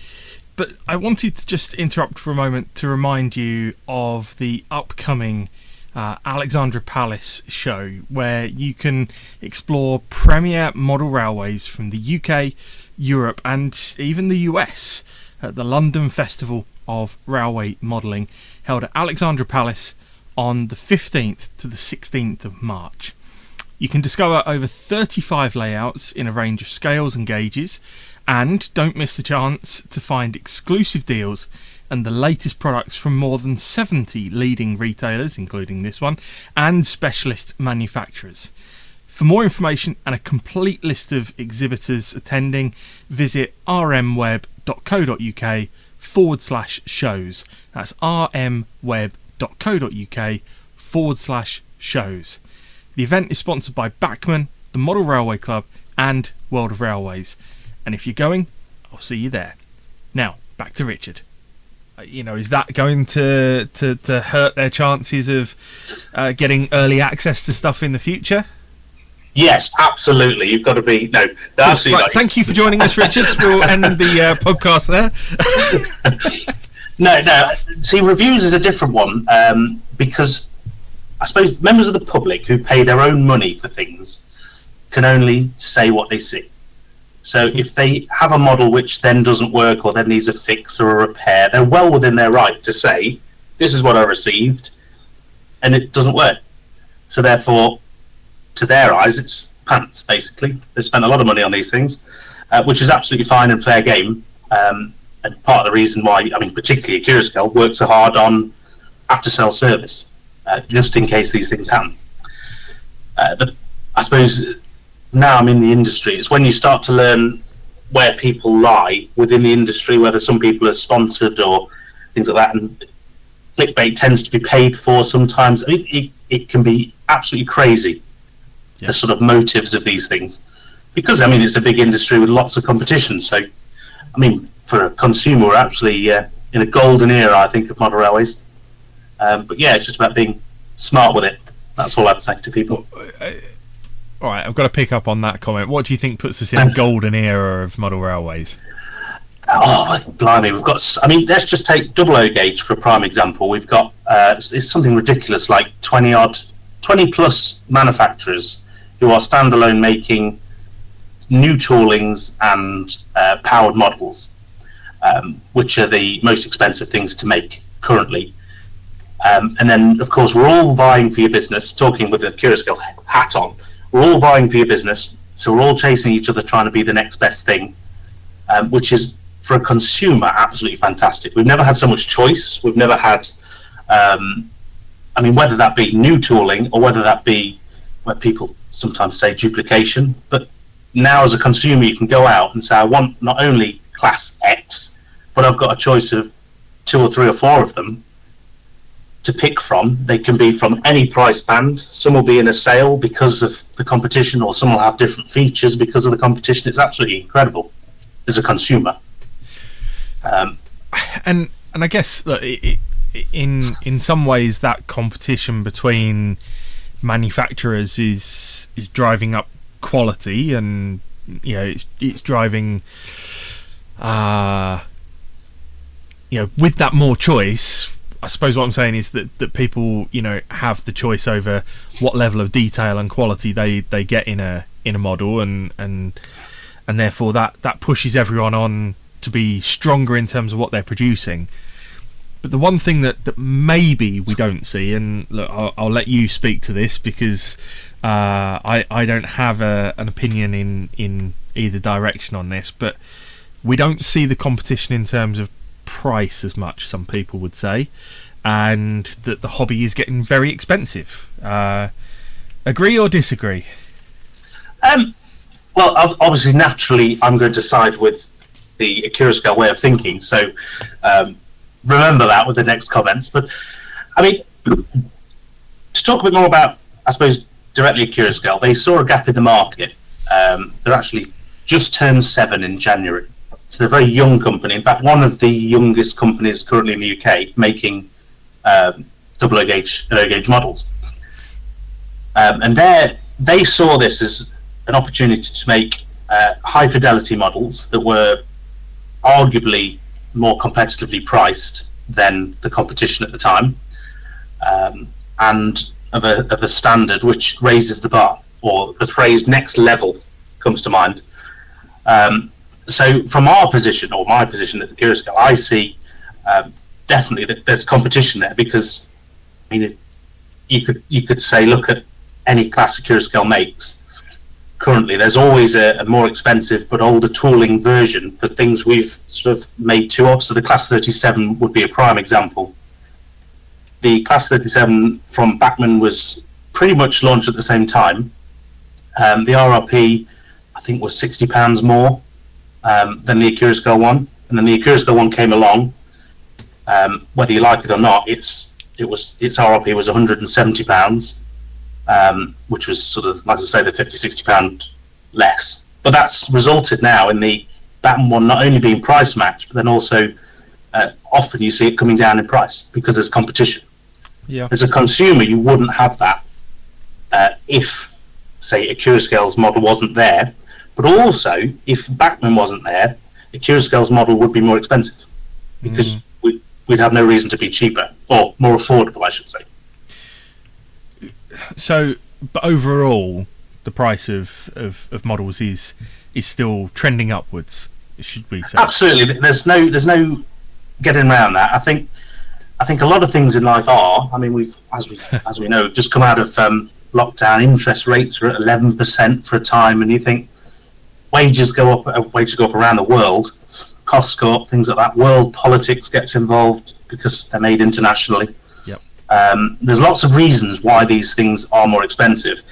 But I wanted to just interrupt for a moment to remind you of the upcoming Alexandra Palace show, where you can explore premier model railways from the UK, Europe and even the US at the London Festival of Railway Modelling, held at Alexandra Palace on the 15th to the 16th of March. You can discover over 35 layouts in a range of scales and gauges, and don't miss the chance to find exclusive deals and the latest products from more than 70 leading retailers, including this one, and specialist manufacturers. For more information and a complete list of exhibitors attending, visit rmweb.co.uk/shows. That's rmweb.co.uk/shows. The event is sponsored by Bachmann, the Model Railway Club, and World of Railways. And if you're going, I'll see you there. Now, back to Richard. You know, is that going to hurt their chances of getting early access to stuff in the future?
Yes, absolutely. You've got to be absolutely.
Right, thank you for joining us, Richard. We'll end the podcast there.
No. See, reviews is a different one because I suppose members of the public who pay their own money for things can only say what they see. So if they have a model which then doesn't work or then needs a fix or a repair, they're well within their right to say, this is what I received, and it doesn't work. So therefore, to their eyes, it's pants, basically. They've spent a lot of money on these things, which is absolutely fine and fair game. And part of the reason why, I mean, particularly Accurascale works so hard on after-sale service, just in case these things happen. But I suppose now I'm in the industry, it's when you start to learn where people lie within the industry, whether some people are sponsored or things like that, and clickbait tends to be paid for sometimes. I mean, it can be absolutely crazy, the sort of motives of these things, because I mean it's a big industry with lots of competition. So I mean, for a consumer, we're actually in a golden era, I think, of model railways. But yeah, it's just about being smart with it. That's all I'd say to people.
All right, I've got to pick up on that comment. What do you think puts us in a golden era of model railways?
Oh, blimey, we've got... I mean, let's just take double O gauge for a prime example. We've got it's something ridiculous, like 20-plus manufacturers who are standalone making new toolings and powered models, which are the most expensive things to make currently. And then, of course, we're all vying for your business, talking with a Accurascale hat on. We're all vying for your business, so we're all chasing each other, trying to be the next best thing, which is, for a consumer, absolutely fantastic. We've never had so much choice. We've never had, I mean, whether that be new tooling or whether that be where people sometimes say duplication, but now as a consumer you can go out and say, I want not only class X, but I've got a choice of 2 or 3 or 4 of them to pick from. They can be from any price band. Some will be in a sale because of the competition, or some will have different features because of the competition. It's absolutely incredible as a consumer.
And I guess that in some ways that competition between manufacturers is driving up quality, and it's driving with that more choice. I suppose what I'm saying is that people have the choice over what level of detail and quality they get in a model, and therefore that pushes everyone on to be stronger in terms of what they're producing. But the one thing that maybe we don't see, and look, I'll let you speak to this because I don't have an opinion in either direction on this, but we don't see the competition in terms of price as much, some people would say, and that the hobby is getting very expensive. Agree or disagree?
Well, obviously, naturally, I'm going to side with the Accurascale way of thinking, so remember that with the next comments. But I mean, to talk a bit more about, I suppose, directly Accurascale, they saw a gap in the market. They're actually just turned 7 in January. So they're a very young company. In fact, one of the youngest companies currently in the UK making double O gauge models. And they saw this as an opportunity to make high fidelity models that were arguably more competitively priced than the competition at the time, and of a standard which raises the bar, or the phrase next level comes to mind. So from our position, or my position at the Accurascale, I see definitely that there's competition there, because I mean, you could say, look at any class Accurascale makes. Currently, there's always a more expensive but older tooling version for things we've sort of made 2 of. So the Class 37 would be a prime example. The Class 37 from Bachmann was pretty much launched at the same time. The RRP, I think, was £60 more than the Accurascale one, and then the Accurascale one came along. Whether you like it or not, its RRP was £170. Which was sort of, like I say, the £50-60 less. But that's resulted now in the Bachmann one not only being price matched, but then also often you see it coming down in price because there's competition.
Yeah.
As a consumer, you wouldn't have that if, say, Accurascale's model wasn't there. But also, if Bachmann wasn't there, Accurascale's model would be more expensive because we'd have no reason to be cheaper, or more affordable, I should say.
So, but overall, the price of models is still trending upwards, should we say?
Absolutely. There's no getting around that. I think a lot of things in life are. I mean, we've as we know, just come out of lockdown. Interest rates are at 11% for a time, and you think wages go up around the world, costs go up, things like that. World politics gets involved because they're made internationally. There's lots of reasons why these things are more expensive.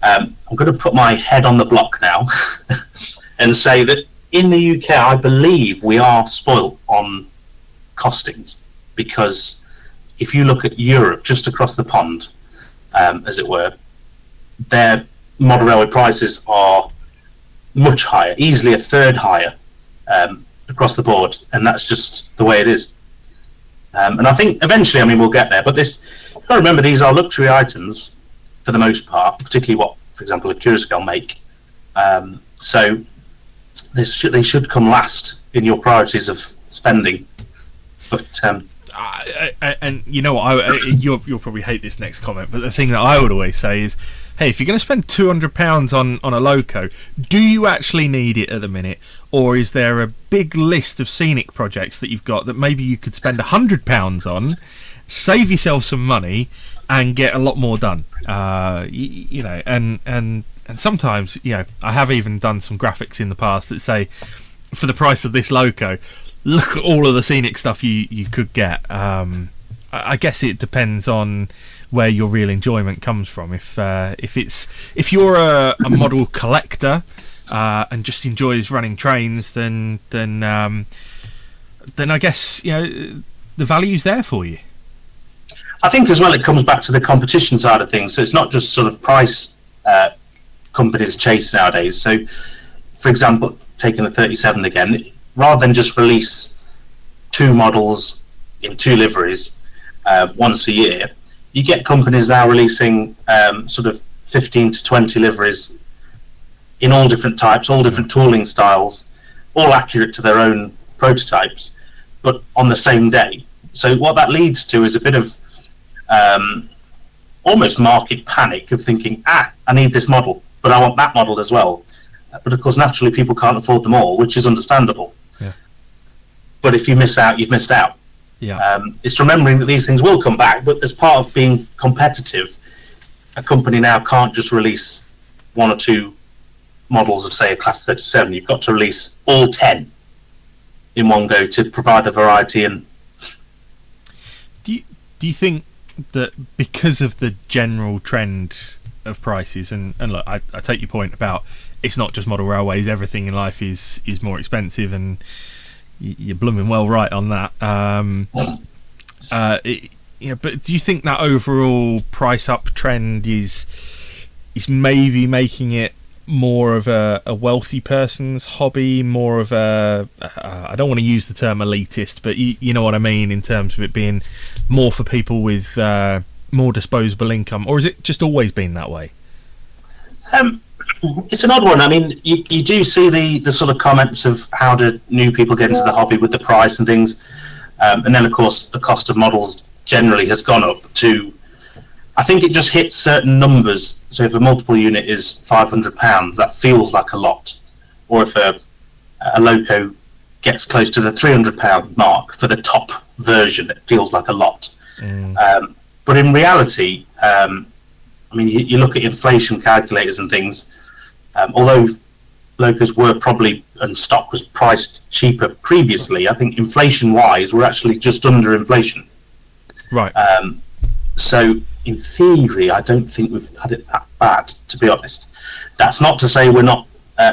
I'm going to put my head on the block now and say that in the UK, I believe we are spoilt on costings, because if you look at Europe, just across the pond, as it were, their model railway prices are much higher, easily a third higher across the board, and that's just the way it is. And I think eventually, I mean, we'll get there. But you've got to remember, these are luxury items for the most part, particularly what for example, Accurascale make. So they should come last in your priorities of spending. But
and you know what, you'll probably hate this next comment, but the thing that I would always say is, hey, if you're going to spend £200 on a loco, do you actually need it at the minute, or is there a big list of scenic projects that you've got that maybe you could spend £100 on, save yourself some money, and get a lot more done? You know, and sometimes, you know, I have even done some graphics in the past that say, for the price of this loco, look at all of the scenic stuff you could get. I guess it depends on where your real enjoyment comes from. If you're a model collector and just enjoys running trains, then I guess, you know, the value's there for you.
I think as well it comes back to the competition side of things. So it's not just sort of price companies chase nowadays. So, for example, taking the 37 again, rather than just release 2 models in 2 liveries once a year, you get companies now releasing sort of 15 to 20 liveries in all different types, all different tooling styles, all accurate to their own prototypes, but on the same day. So what that leads to is a bit of almost market panic of thinking, I need this model, but I want that model as well. But of course, naturally, people can't afford them all, which is understandable.
Yeah.
But if you miss out, you've missed out.
Yeah.
It's remembering that these things will come back, but as part of being competitive, a company now can't just release 1 or 2 models of, say, a Class 37. You've got to release all 10 in one go to provide the variety. And
do you think that because of the general trend of prices, and look, I take your point about it's not just model railways, everything in life is more expensive, and you're blooming well right on that. But do you think that overall price up trend is maybe making it more of a wealthy person's hobby, more of a I don't want to use the term elitist, but you know what I mean, in terms of it being more for people with more disposable income, or has it just always been that way?
It's an odd one. I mean, you do see the sort of comments of how do new people get into the hobby with the price and things, and then of course the cost of models generally has gone up to, I think it just hits certain numbers. So if a multiple unit is £500, that feels like a lot, or if a loco gets close to the £300 mark for the top version, it feels like a lot. But in reality, I mean, you look at inflation calculators and things. Although locos were probably, and stock was priced cheaper previously, I think inflation-wise, we're actually just under inflation.
Right.
So in theory, I don't think we've had it that bad, to be honest. That's not to say we're not,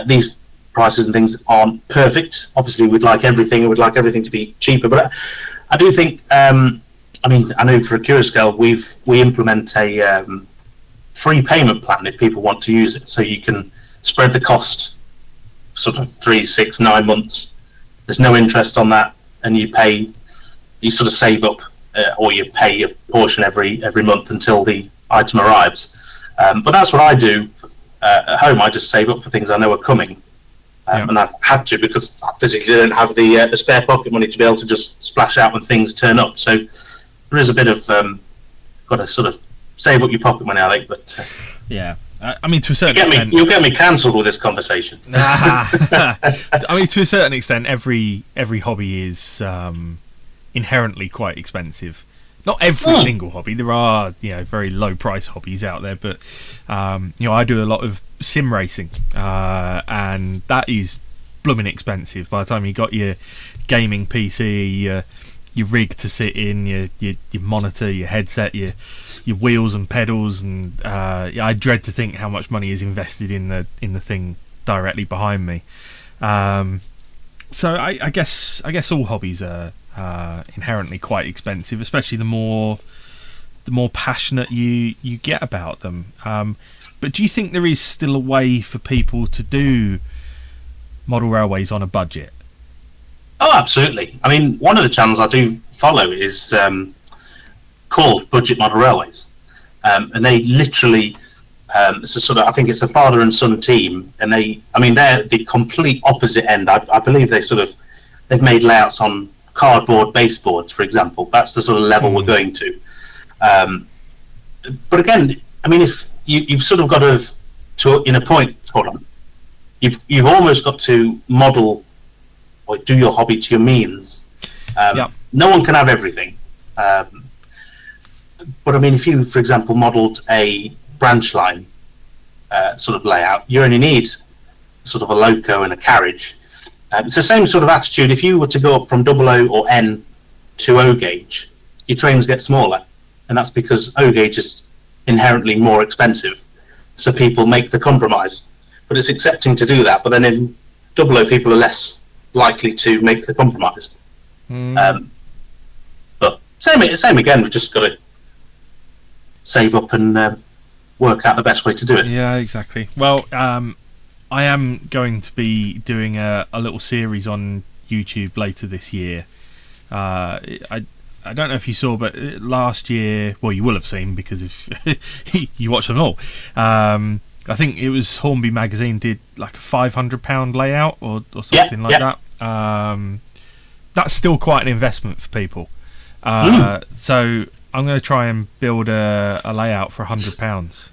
these prices and things aren't perfect. Obviously, we'd like everything, and we'd like everything to be cheaper. But I do think, I mean, I know for Accurascale, we implement a free payment plan if people want to use it. So you can spread the cost sort of 3, 6, 9 months. There's no interest on that, and you sort of save up, or you pay a portion every month until the item arrives. But that's what I do at home. I just save up for things I know are coming, and I've had to, because I physically don't have the spare pocket money to be able to just splash out when things turn up. So there is a bit of got to sort of save up your pocket money, I think. But
yeah. I mean, to a certain extent,
you'll get me cancelled with this conversation.
I mean, to a certain extent, every hobby is inherently quite expensive. Not every single hobby. There are, you know, very low price hobbies out there, but you know, I do a lot of sim racing, and that is blooming expensive. By the time you got your gaming PC, your rig to sit in, your monitor, your headset, your wheels and pedals, and I dread to think how much money is invested in the thing directly behind me. So I guess all hobbies are inherently quite expensive, especially the more passionate you get about them. But do you think there is still a way for people to do model railways on a budget?
Oh, absolutely. I mean, one of the channels I do follow is called Budget Model Railways, and they literally It's a sort of, I think it's a father and son team, and they're the complete opposite end. I believe they've made layouts on cardboard baseboards, for example. That's the sort of level we're going to. But again, I mean, if you've sort of got to in a point, hold on, you've almost got to model or do your hobby to your means. No one can have everything. But I mean, if you, for example, modelled a branch line sort of layout, you only need sort of a loco and a carriage. It's the same sort of attitude. If you were to go up from 00 or N to O gauge, your trains get smaller, and that's because O gauge is inherently more expensive. So people make the compromise, but it's accepting to do that. But then in 00, people are less likely to make the compromise. But same again. We've just got to save up and work out the best way to do it.
Yeah, exactly. Well, I am going to be doing a little series on YouTube later this year. I don't know if you saw, but last year, well, you will have seen because if you watch them all. I think it was Hornby Magazine did like a £500 layout or something like that. That's still quite an investment for people. So I'm going to try and build a layout for £100,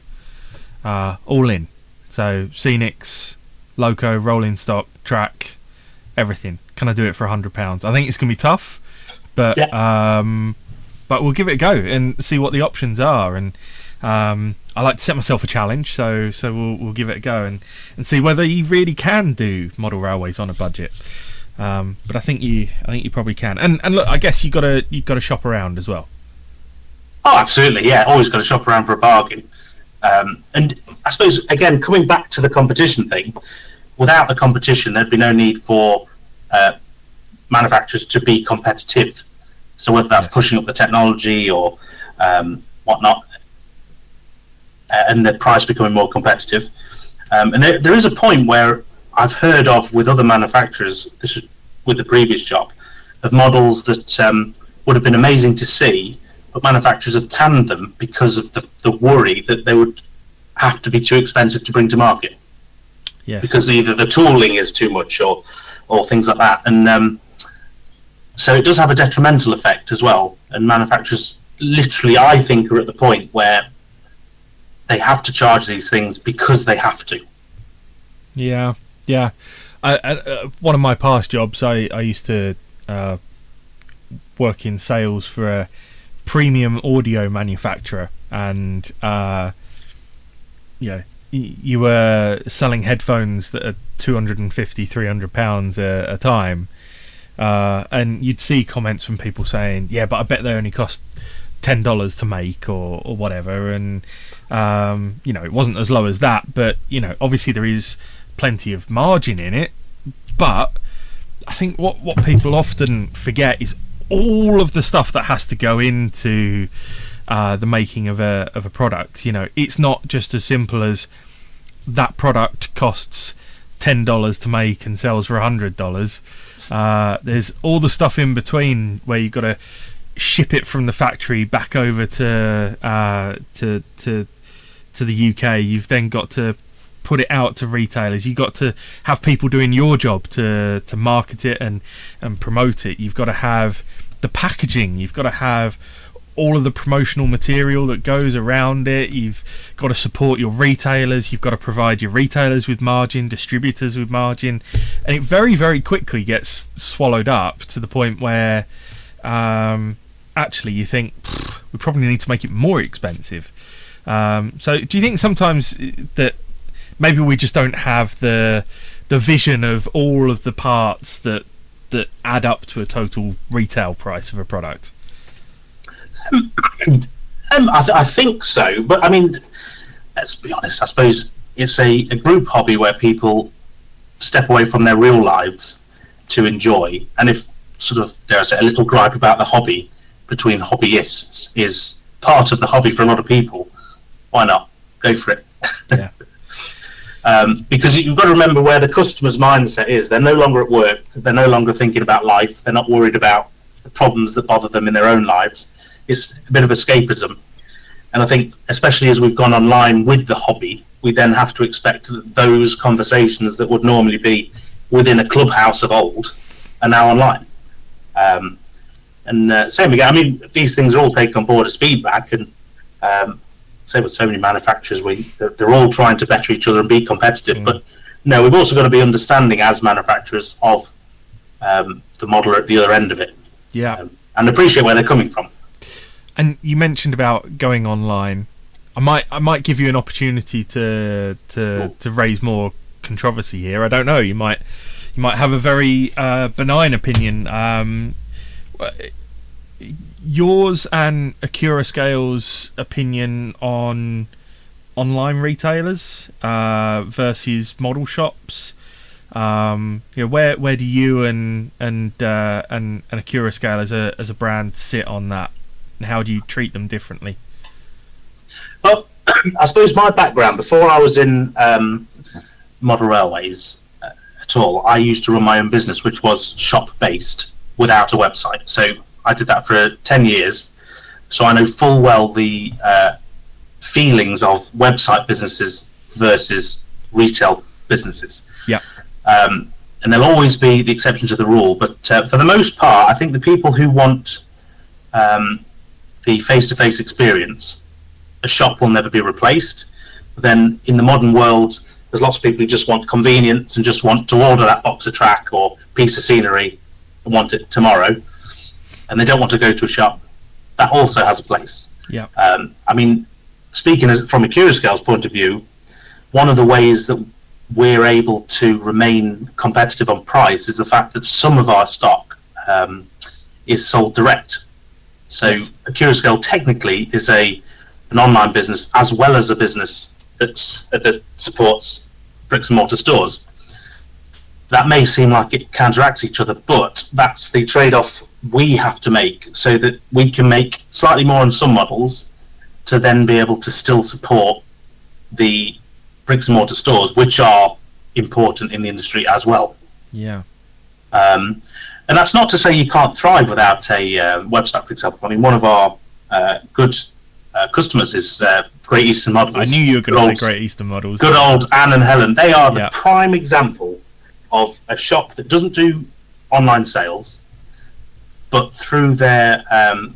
all in. So scenics, loco, rolling stock, track, everything. Can I do it for £100? I think it's going to be tough, but we'll give it a go and see what the options are. And I like to set myself a challenge, so we'll give it a go and see whether you really can do model railways on a budget. But I think you probably can. And look, I guess you got to shop around as well.
Oh, absolutely, yeah. Always got to shop around for a bargain. And I suppose, again, coming back to the competition thing, without the competition, there'd be no need for manufacturers to be competitive. So whether that's pushing up the technology or whatnot, and the price becoming more competitive. And there is a point where I've heard of with other manufacturers, this was with the previous job, of models that would have been amazing to see, but manufacturers have canned them because of the worry that they would have to be too expensive to bring to market.
Yes.
Because either the tooling is too much or things like that. And so it does have a detrimental effect as well. And manufacturers literally, I think, are at the point where they have to charge these things because they have to.
Yeah. One of my past jobs, I used to work in sales for a premium audio manufacturer, and you were selling headphones that are £250-300 a time, and you'd see comments from people saying, yeah, but I bet they only cost $10 to make or whatever, and it wasn't as low as that, but obviously there is plenty of margin in it. But I think what people often forget is all of the stuff that has to go into the making of a product. It's not just as simple as that product costs $10 to make and sells for $100. There's all the stuff in between where you've got to ship it from the factory back over to the UK. You've then got to put it out to retailers. You've got to have people doing your job to market it and promote it. You've got to have the packaging. You've got to have all of the promotional material that goes around it. You've got to support your retailers. You've got to provide your retailers with margin, distributors with margin, and it very, very quickly gets swallowed up to the point where actually you think we probably need to make it more expensive. So do you think sometimes that maybe we just don't have the vision of all of the parts that add up to a total retail price of a product?
I think so, but I mean, let's be honest. I suppose it's a group hobby where people step away from their real lives to enjoy. And if sort of, dare I say, a little gripe about the hobby between hobbyists is part of the hobby for a lot of people, why not go for it?
Yeah.
Because you've got to remember where the customer's mindset is. They're no longer at work. They're no longer thinking about life. They're not worried about the problems that bother them in their own lives. It's a bit of escapism. And I think, especially as we've gone online with the hobby, we then have to expect that those conversations that would normally be within a clubhouse of old are now online. Same again, I mean, these things are all taken on board as feedback, and same with so many manufacturers, they're all trying to better each other and be competitive. But no, we've also got to be understanding as manufacturers of the model at the other end of it.
Yeah.
And appreciate where they're coming from.
And you mentioned about going online. I might give you an opportunity to raise more controversy here. I don't know. You might have a very benign opinion. Yours and Accurascale's opinion on online retailers versus model shops. Where do you and Accurascale as a brand sit on that, and how do you treat them differently?
Well, I suppose my background, before I was in model railways at all, I used to run my own business, which was shop-based without a website. So I did that for 10 years. So I know full well the feelings of website businesses versus retail businesses.
Yeah.
And there'll always be the exception to the rule. But for the most part, I think the people who want the face-to-face experience, a shop will never be replaced. But then in the modern world, there's lots of people who just want convenience and just want to order that box of track or piece of scenery and want it tomorrow, and they don't want to go to a shop. That also has a place.
Yeah.
I mean, speaking from Accurascale's point of view, one of the ways that we're able to remain competitive on price is the fact that some of our stock is sold direct. So yes. Accurascale technically is an online business as well as a business that supports bricks and mortar stores. That may seem like it counteracts each other, but that's the trade-off we have to make so that we can make slightly more on some models to then be able to still support the bricks and mortar stores, which are important in the industry as well.
Yeah.
And that's not to say you can't thrive without a website, for example. I mean, one of our good customers is Great Eastern Models.
I knew you were going to say Great Eastern Models.
Good old Anne and Helen. They are the prime example of a shop that doesn't do online sales, but through their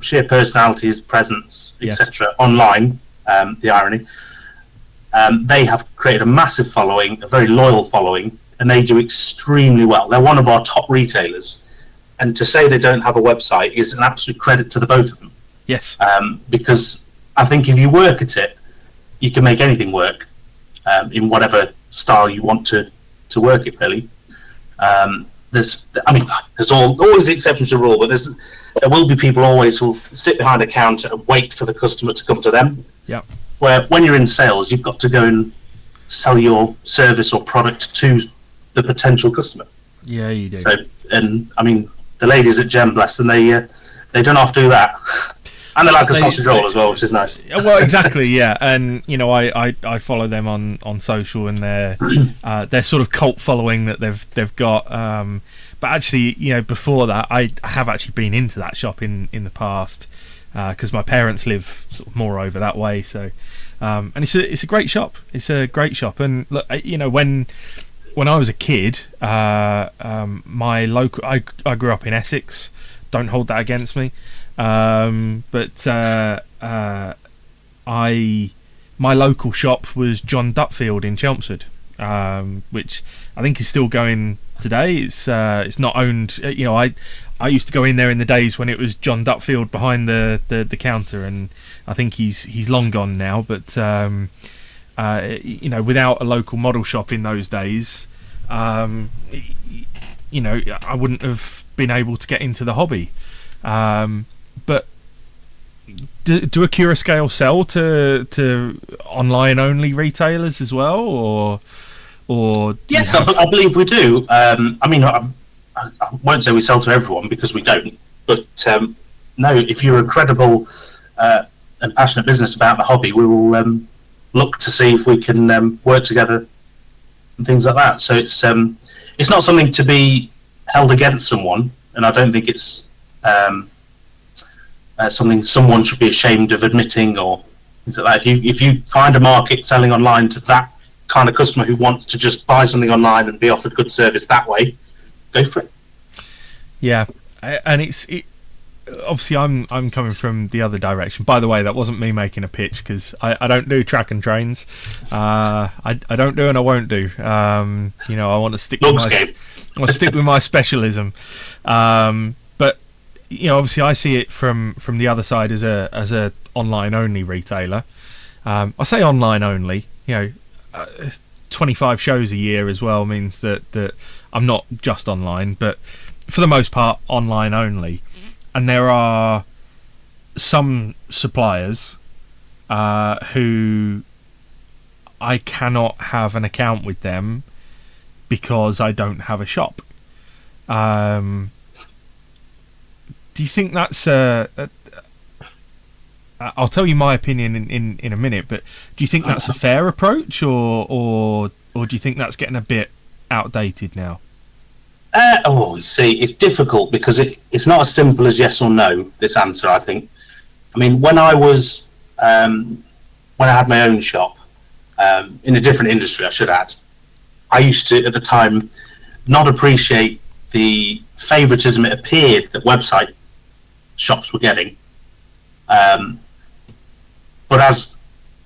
sheer personalities, presence, etc., online, the irony, they have created a massive following, a very loyal following, and they do extremely well. They're one of our top retailers, and to say they don't have a website is an absolute credit to the both of them.
Yes.
Because I think if you work at it, you can make anything work in whatever style you want to work it, really. There's always exceptions to the rule, but there will be people always who'll sit behind a counter and wait for the customer to come to them.
Yeah.
Where when you're in sales, you've got to go and sell your service or product to the potential customer.
Yeah, you do.
So, and I mean, the ladies at Gem, bless them, they don't have to do that. And they like a sausage roll as well, which is nice.
Well, exactly, yeah. And I follow them on social, and their sort of cult following that they've got. But actually, before that, I have actually been into that shop in the past because my parents live sort of more over that way. So, and it's a great shop. It's a great shop. And look, when I was a kid, my local I grew up in Essex. Don't hold that against me. But my local shop was John Dutfield in Chelmsford, which I think is still going today. It's not owned. I used to go in there in the days when it was John Dutfield behind the counter, and I think he's long gone now. But without a local model shop in those days, I wouldn't have been able to get into the hobby. But do Accurascale sell to online only retailers as well, or
yes, I believe we do. I mean, I won't say we sell to everyone because we don't. But no, if you're a credible and passionate business about the hobby, we will look to see if we can work together and things like that. So it's not something to be held against someone, and I don't think it's something someone should be ashamed of admitting or things like that. If you find a market selling online to that kind of customer who wants to just buy something online and be offered good service that way, go for it.
Yeah, and it obviously I'm coming from the other direction. By the way, that wasn't me making a pitch, because I don't do track and trains. I don't do and I won't do. I want to stick with my specialism. But obviously I see it from the other side as a online only retailer. I say online only. 25 shows a year as well means that I'm not just online, but for the most part online only. And there are some suppliers who I cannot have an account with them because I don't have a shop. Do you think that's I'll tell you my opinion in a minute, but do you think that's a fair approach, or do you think that's getting a bit outdated now?
See, it's difficult because it's not as simple as yes or no, this answer, I think. I mean, when I had my own shop, in a different industry, I should add, I used to, at the time, not appreciate the favoritism it appeared that website shops were getting. But as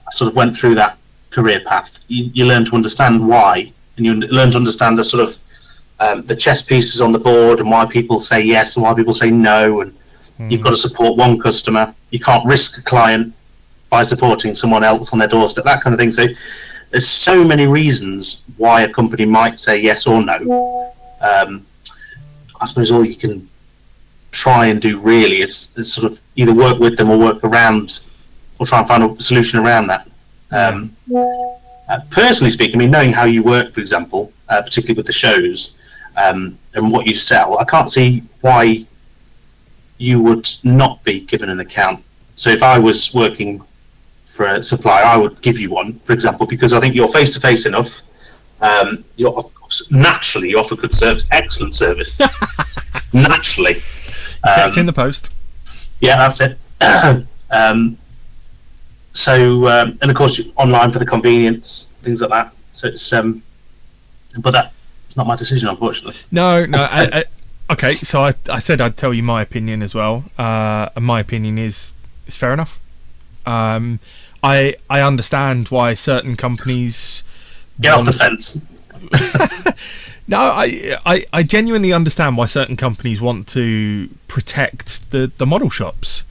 I sort of went through that career path, you learn to understand why, and you learn to understand the sort of the chess pieces on the board, and why people say yes and why people say no, and you've got to support one customer. You can't risk a client by supporting someone else on their doorstep, that kind of thing. So there's so many reasons why a company might say yes or no. I suppose all you can try and do really is sort of either work with them or work around, or try and find a solution around that. Personally speaking, I mean, knowing how you work, for example, particularly with the shows and what you sell, I can't see why you would not be given an account. So if I was working for a supplier, I would give you one, for example, because I think you're face-to-face enough. Naturally, you offer good service, excellent service. Naturally.
Checks in the post.
Yeah, that's it. And of course, online for the convenience, things like that. So it's, but that's not my decision, unfortunately.
No. Okay, so I said I'd tell you my opinion as well, and my opinion is fair enough. I understand why certain companies
get off the fence.
No, I genuinely understand why certain companies want to protect the model shops.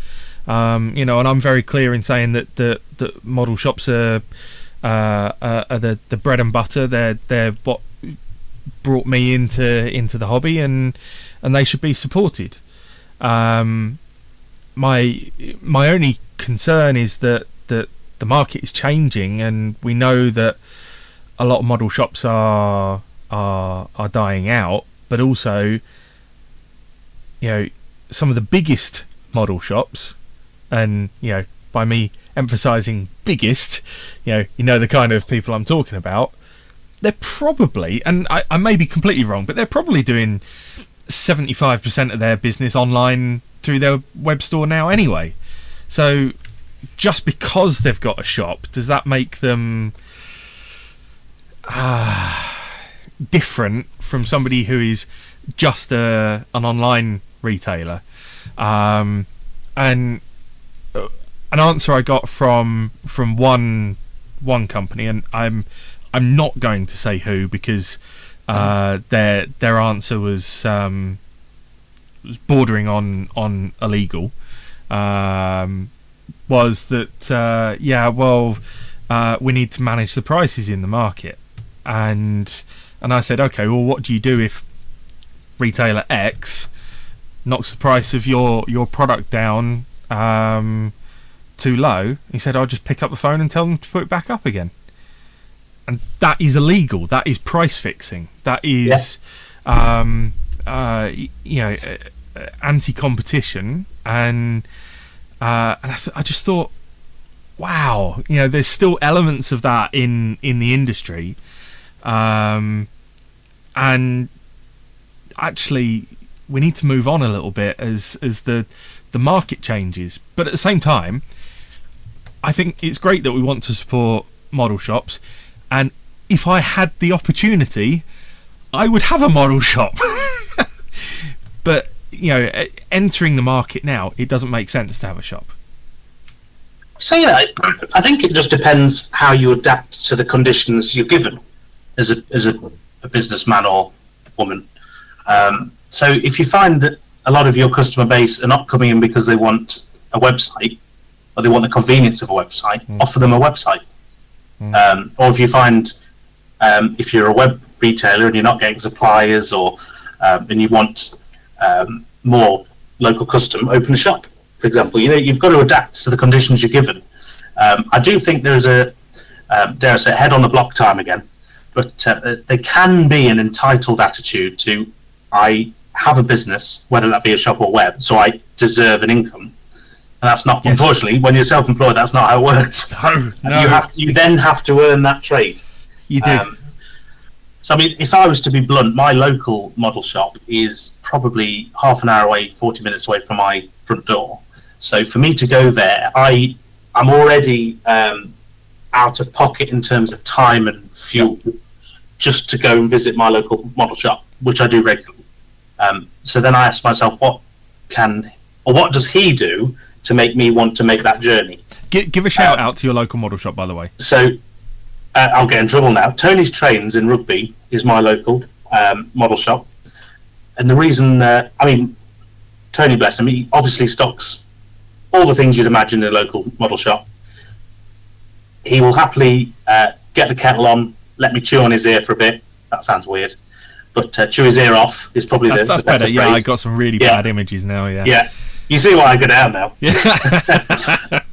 And I'm very clear in saying that the model shops are the bread and butter. They're what brought me into the hobby, and they should be supported. My only concern is that the market is changing, and we know that a lot of model shops are dying out, but also some of the biggest model shops, and by me emphasizing biggest, the kind of people I'm talking about, they're probably, and I may be completely wrong, but they're probably doing 75% of their business online through their web store now anyway. So just because they've got a shop, does that make them different from somebody who is just an online retailer? And an answer I got from one company, and I'm not going to say who, because their answer was bordering on illegal. Was that we need to manage the prices in the market, and I said, okay, well, what do you do if retailer X knocks the price of your product down too low? He said, I'll just pick up the phone and tell them to put it back up again. And that is illegal. That is price fixing. That is anti-competition. And I just thought, wow, there's still elements of that in the industry, and actually we need to move on a little bit as the market changes. But at the same time, I think it's great that we want to support model shops, and if I had the opportunity, I would have a model shop. But entering the market now, it doesn't make sense to have a shop.
So I think it just depends how you adapt to the conditions you're given as a businessman or woman. So if you find that a lot of your customer base are not coming in because they want a website or they want the convenience of a website, offer them a website. Or if you find if you're a web retailer and you're not getting suppliers and you want more local custom, open a shop, for example. You've got to adapt to the conditions you're given. I do think there's a dare I say head on the block time again, but there can be an entitled attitude to, I have a business, whether that be a shop or web, so I deserve an income. And that's not, unfortunately, when you're self-employed, that's not how it works.
No.
You then have to earn that trade.
You do.
So, I mean, if I was to be blunt, my local model shop is probably half an hour away, 40 minutes away from my front door. So for me to go there, I'm already out of pocket in terms of time and fuel just to go and visit my local model shop, which I do regularly. So then I ask myself, what does he do to make me want to make that journey?
Give a shout out to your local model shop, by the way.
So I'll get in trouble now. Tony's Trains in Rugby is my local model shop. And the reason, Tony, bless him, he obviously stocks all the things you'd imagine in a local model shop. He will happily get the kettle on, let me chew on his ear for a bit. That sounds weird. But chew his ear off is probably the better
better.
phrase.
Yeah, I got some really bad images now,
Yeah. You see why I go down now.
Yeah.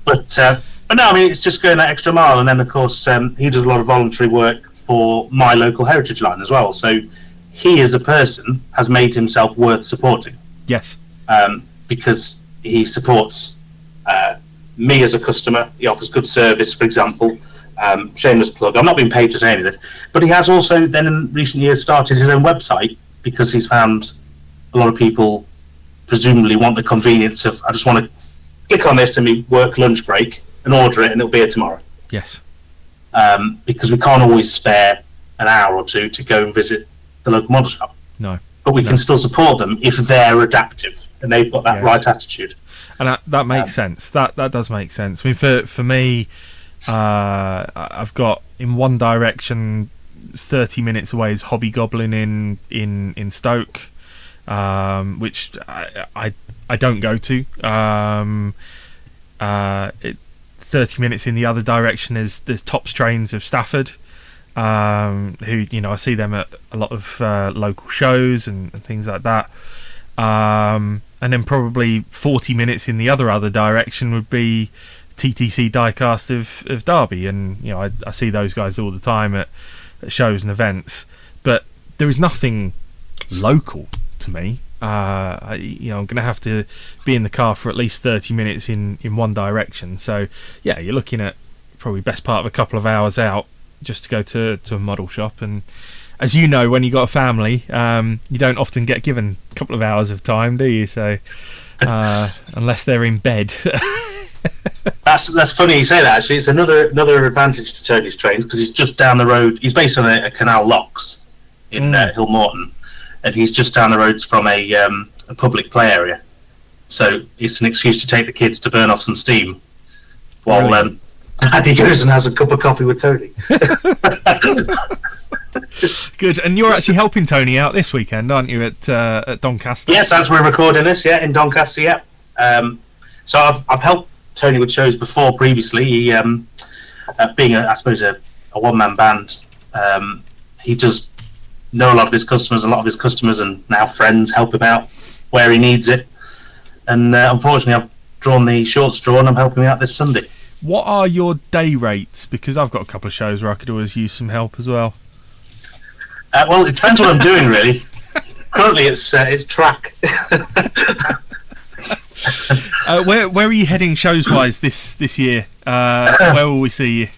But no, I mean, it's just going that extra mile. And then, of course, he does a lot of voluntary work for my local heritage line as well. So he, as a person, has made himself worth supporting.
Yes.
Because he supports me as a customer. He offers good service, for example. Shameless plug. I'm not being paid to say any of this. But he has also, then in recent years, started his own website because he's found a lot of people presumably want the convenience of, I just want to click on this in my work lunch break and order it and it'll be here tomorrow.
Yes.
Because we can't always spare an hour or two to go and visit the local model shop.
No.
But we can still support them if they're adaptive and they've got that right attitude. And
that makes sense. That does make sense. I mean, for me, I've got in one direction 30 minutes away is Hobby Goblin in Stoke, which I don't go to. 30 minutes in the other direction is there's Tops Trains of Stafford, who I see them at a lot of local shows and things like that. And then probably 40 minutes in the other direction would be TTC Diecast of Derby, and I see those guys all the time at shows and events, but there is nothing local to me. I'm going to have to be in the car for at least 30 minutes in one direction. So yeah, you're looking at probably best part of a couple of hours out just to go to a model shop. And as you know, when you got a family, you don't often get given a couple of hours of time, do you? So unless they're in bed.
That's funny you say that. Actually, it's another advantage to Tony's Trains because he's just down the road. He's based on a Canal Locks in Hill Morton, and he's just down the road from a public play area. So it's an excuse to take the kids to burn off some steam while Daddy goes and has a cup of coffee with Tony.
Good, and you're actually helping Tony out this weekend, aren't you, at Doncaster?
Yes, as we're recording this, in Doncaster, yeah. So I've helped Tony with shows before previously. He, being I suppose a one-man band, he does know a lot of his customers. A lot of his customers and now friends help him out where he needs it. And unfortunately, I've drawn the short straw, and I'm helping him out this Sunday.
What are your day rates? Because I've got a couple of shows where I could always use some help as well.
Well, it depends what I'm doing, really. Currently, it's track.
Where are you heading shows-wise this year? So where will we see you?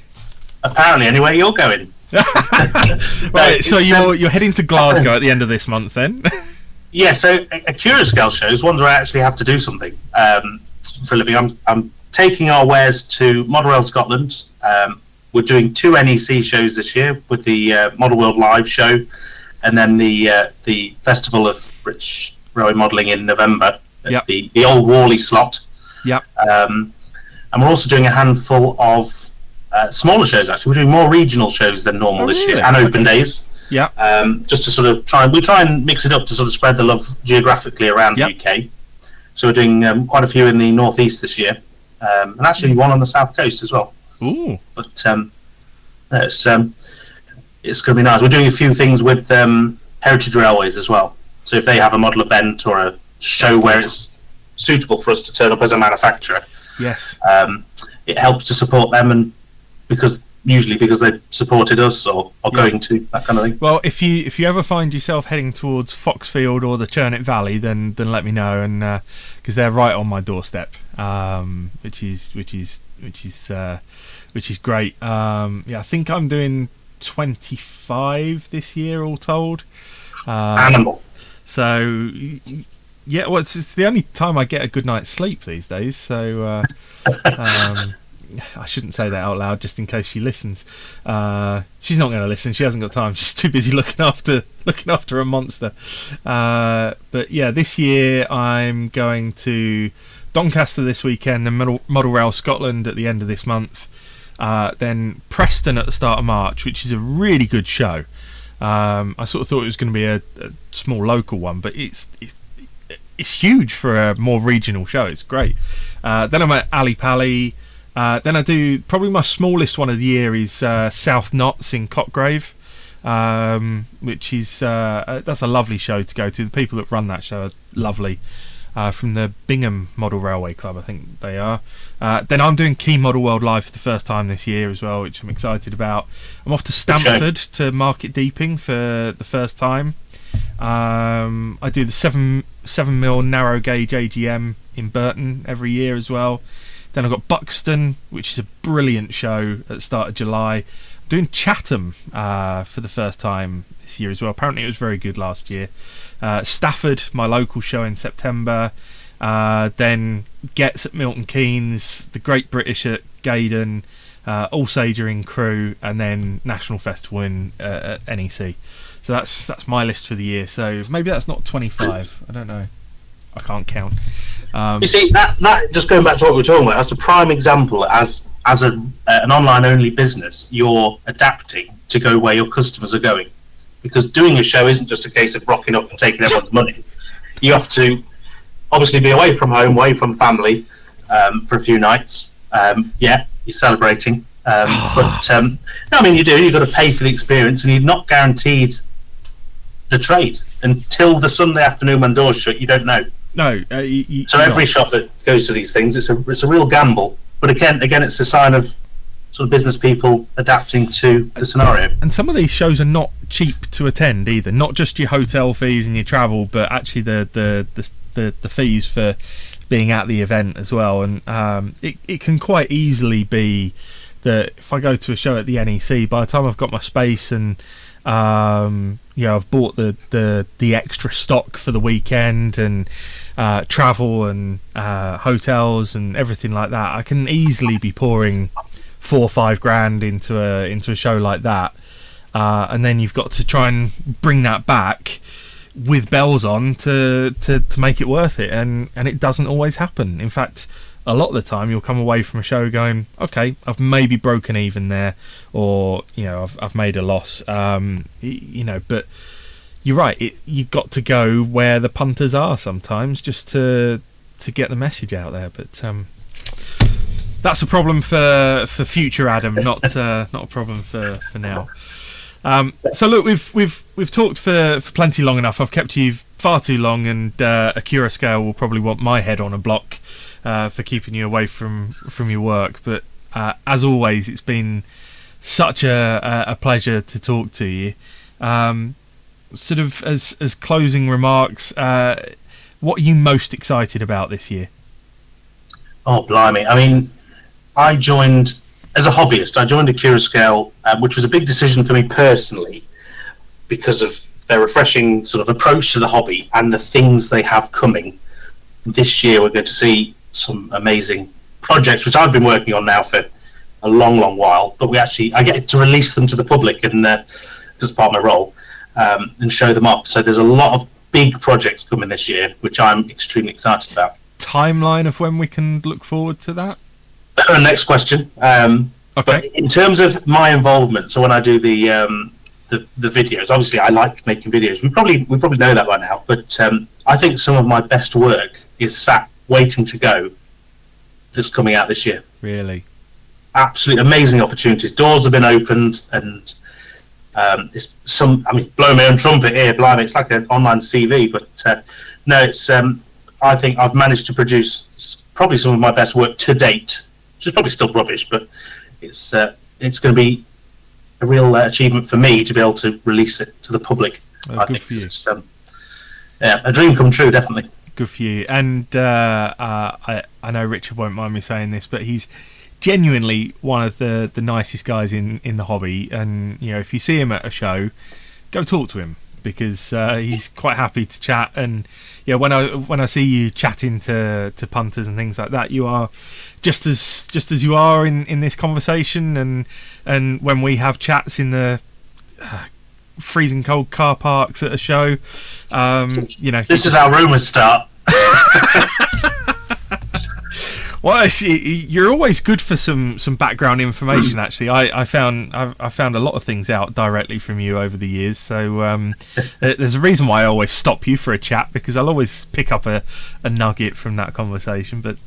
Apparently, anywhere you're going.
Right, so you're heading to Glasgow at the end of this month, then? Yeah,
so Accurascale shows, ones where I actually have to do something for a living. I'm taking our wares to Model Rail Scotland. We're doing 2 NEC shows this year with the Model World Live show, and then the Festival of British Railway Modelling in November at the old Worley slot.
Yep.
And we're also doing a handful of smaller shows. Actually, we're doing more regional shows than normal this year, and open days.
Yeah.
Just to sort of try and mix it up to sort of spread the love geographically around the UK. So we're doing quite a few in the northeast this year, and actually one on the south coast as well.
Ooh.
But it's going to be nice. We're doing a few things with Heritage Railways as well. So if they have a model event or a show where it's suitable for us to turn up as a manufacturer,
yes,
it helps to support them, and because they've supported us or going to that kind of thing.
Well, if you ever find yourself heading towards Foxfield or the Churnet Valley, then let me know, and because they're right on my doorstep, which is great. I think I'm doing 25 this year all told.
Animal.
So yeah, well, it's the only time I get a good night's sleep these days. So I shouldn't say that out loud, just in case she listens. She's not going to listen. She hasn't got time. She's too busy looking after a monster. But yeah, this year I'm going to Doncaster this weekend, then Model Rail Scotland at the end of this month, then Preston at the start of March, which is a really good show. I sort of thought it was going to be a small local one, but it's huge for a more regional show. It's great. Then I'm at Ali Pally. Then I do probably my smallest one of the year is South Notts in Cotgrave, which is that's a lovely show to go to. The people that run that show are lovely. From the Bingham Model Railway Club, I think they are. Then I'm doing Key Model World Live for the first time this year as well, which I'm excited about. I'm off to Stamford to Market Deeping for the first time. I do the 7mm narrow gauge AGM in Burton every year as well. Then I've got Buxton, which is a brilliant show at the start of July. I'm doing Chatham for the first time this year as well. Apparently it was very good last year. Stafford, my local show in September. Then Getz at Milton Keynes, the Great British at Gaydon, Alsager in Crewe, and then National Festival at NEC. So that's my list for the year. So maybe that's not 25. I don't know. I can't count.
You see, that just going back to what we were talking about, that's a prime example. As an online only business, you're adapting to go where your customers are going, because doing a show isn't just a case of rocking up and taking everyone's money. You have to obviously be away from home, away from family for a few nights. You're celebrating, but no, I mean, you do. You've got to pay for the experience, and you're not guaranteed the trade until the Sunday afternoon when doors shut. You don't know.
No.
So every shop that goes to these things, it's a real gamble. But again, it's a sign of sort of business people adapting to the scenario.
And some of these shows are not cheap to attend either. Not just your hotel fees and your travel, but actually the fees for being at the event as well. And it can quite easily be that if I go to a show at the NEC, by the time I've got my space and I've bought the extra stock for the weekend and travel and hotels and everything like that, I can easily be pouring 4 or 5 grand into a show like that, and then you've got to try and bring that back with bells on to make it worth it, and it doesn't always happen. In fact, a lot of the time you'll come away from a show going, okay, I've maybe broken even there, or I've made a loss, but you're right, you've got to go where the punters are sometimes just to get the message out there. But that's a problem for future Adam, not a problem for now. So look, we've talked for plenty long enough. I've kept you far too long, and Accurascale will probably want my head on a block for keeping you away from your work. But as always, it's been such a pleasure to talk to you. Sort of as closing remarks, what are you most excited about this year?
Oh, blimey. I mean, I joined as a hobbyist. I joined Accurascale, which was a big decision for me personally because of their refreshing sort of approach to the hobby and the things they have coming. This year we're going to see some amazing projects which I've been working on now for a long while, but I get to release them to the public and as part of my role, and show them off. So there's a lot of big projects coming this year, which I'm extremely excited about.
Timeline of when we can look forward to that?
Next question.
Okay.
But in terms of my involvement, so when I do the videos, obviously I like making videos. We probably know that by now, but I think some of my best work is sat waiting to go. That's coming out this year.
Really?
Absolutely amazing opportunities. Doors have been opened, and blowing my own trumpet here, blimey, it's like an online CV. But no, it's. I think I've managed to produce probably some of my best work to date, which is probably still rubbish, but it's going to be a real achievement for me to be able to release it to the public. I think for you. It's a dream come true, definitely.
Good for you. And I know Richard won't mind me saying this, but he's genuinely one of the nicest guys in the hobby. And if you see him at a show, go talk to him, because he's quite happy to chat. And when I see you chatting to punters and things like that, you are just as you are in this conversation, and when we have chats in the freezing cold car parks at a show,
this is how rumours start.
Well, you're always good for some background information. Actually, I found a lot of things out directly from you over the years. So there's a reason why I always stop you for a chat, because I'll always pick up a nugget from that conversation. But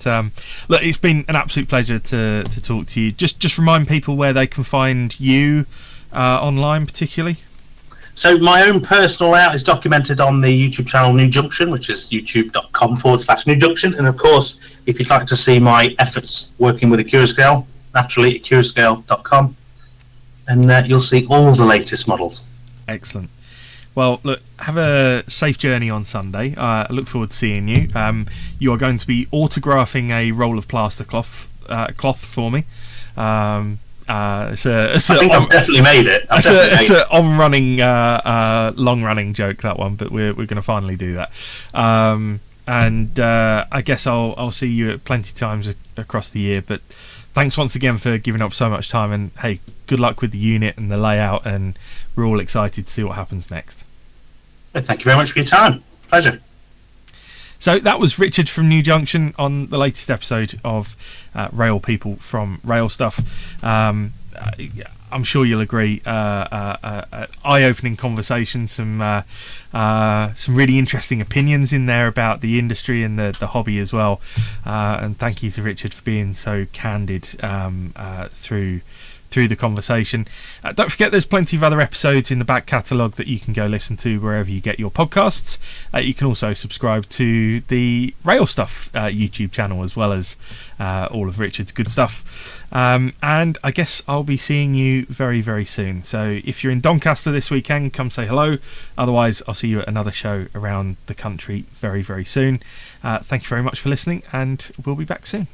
look, it's been an absolute pleasure to talk to you. Just remind people where they can find you online, particularly.
So my own personal layout is documented on the YouTube channel New Junction, which is youtube.com/New Junction. And of course, if you'd like to see my efforts working with Accurascale, naturally accurascale.com, and you'll see all the latest models.
Excellent. Well, look, have a safe journey on Sunday. I look forward to seeing you. You are going to be autographing a roll of plaster cloth for me. I think I've definitely made it. It's an on-running, long-running joke, that one, but we're going to finally do that. And I guess I'll see you plenty of times across the year. But thanks once again for giving up so much time. And hey, good luck with the unit and the layout. And we're all excited to see what happens next.
Thank you very much for your time. Pleasure.
So that was Richard from New Junction on the latest episode of RailPeople from RailStuff. I'm sure you'll agree, eye-opening conversation, some really interesting opinions in there about the industry and the hobby as well. And thank you to Richard for being so candid through the conversation. Don't forget, there's plenty of other episodes in the back catalogue that you can go listen to wherever you get your podcasts. You can also subscribe to the RailStuff YouTube channel, as well as all of Richard's good stuff. And I guess I'll be seeing you very, very soon. So if you're in Doncaster this weekend, come say hello. Otherwise, I'll see you at another show around the country very, very soon. Thank you very much for listening, and we'll be back soon.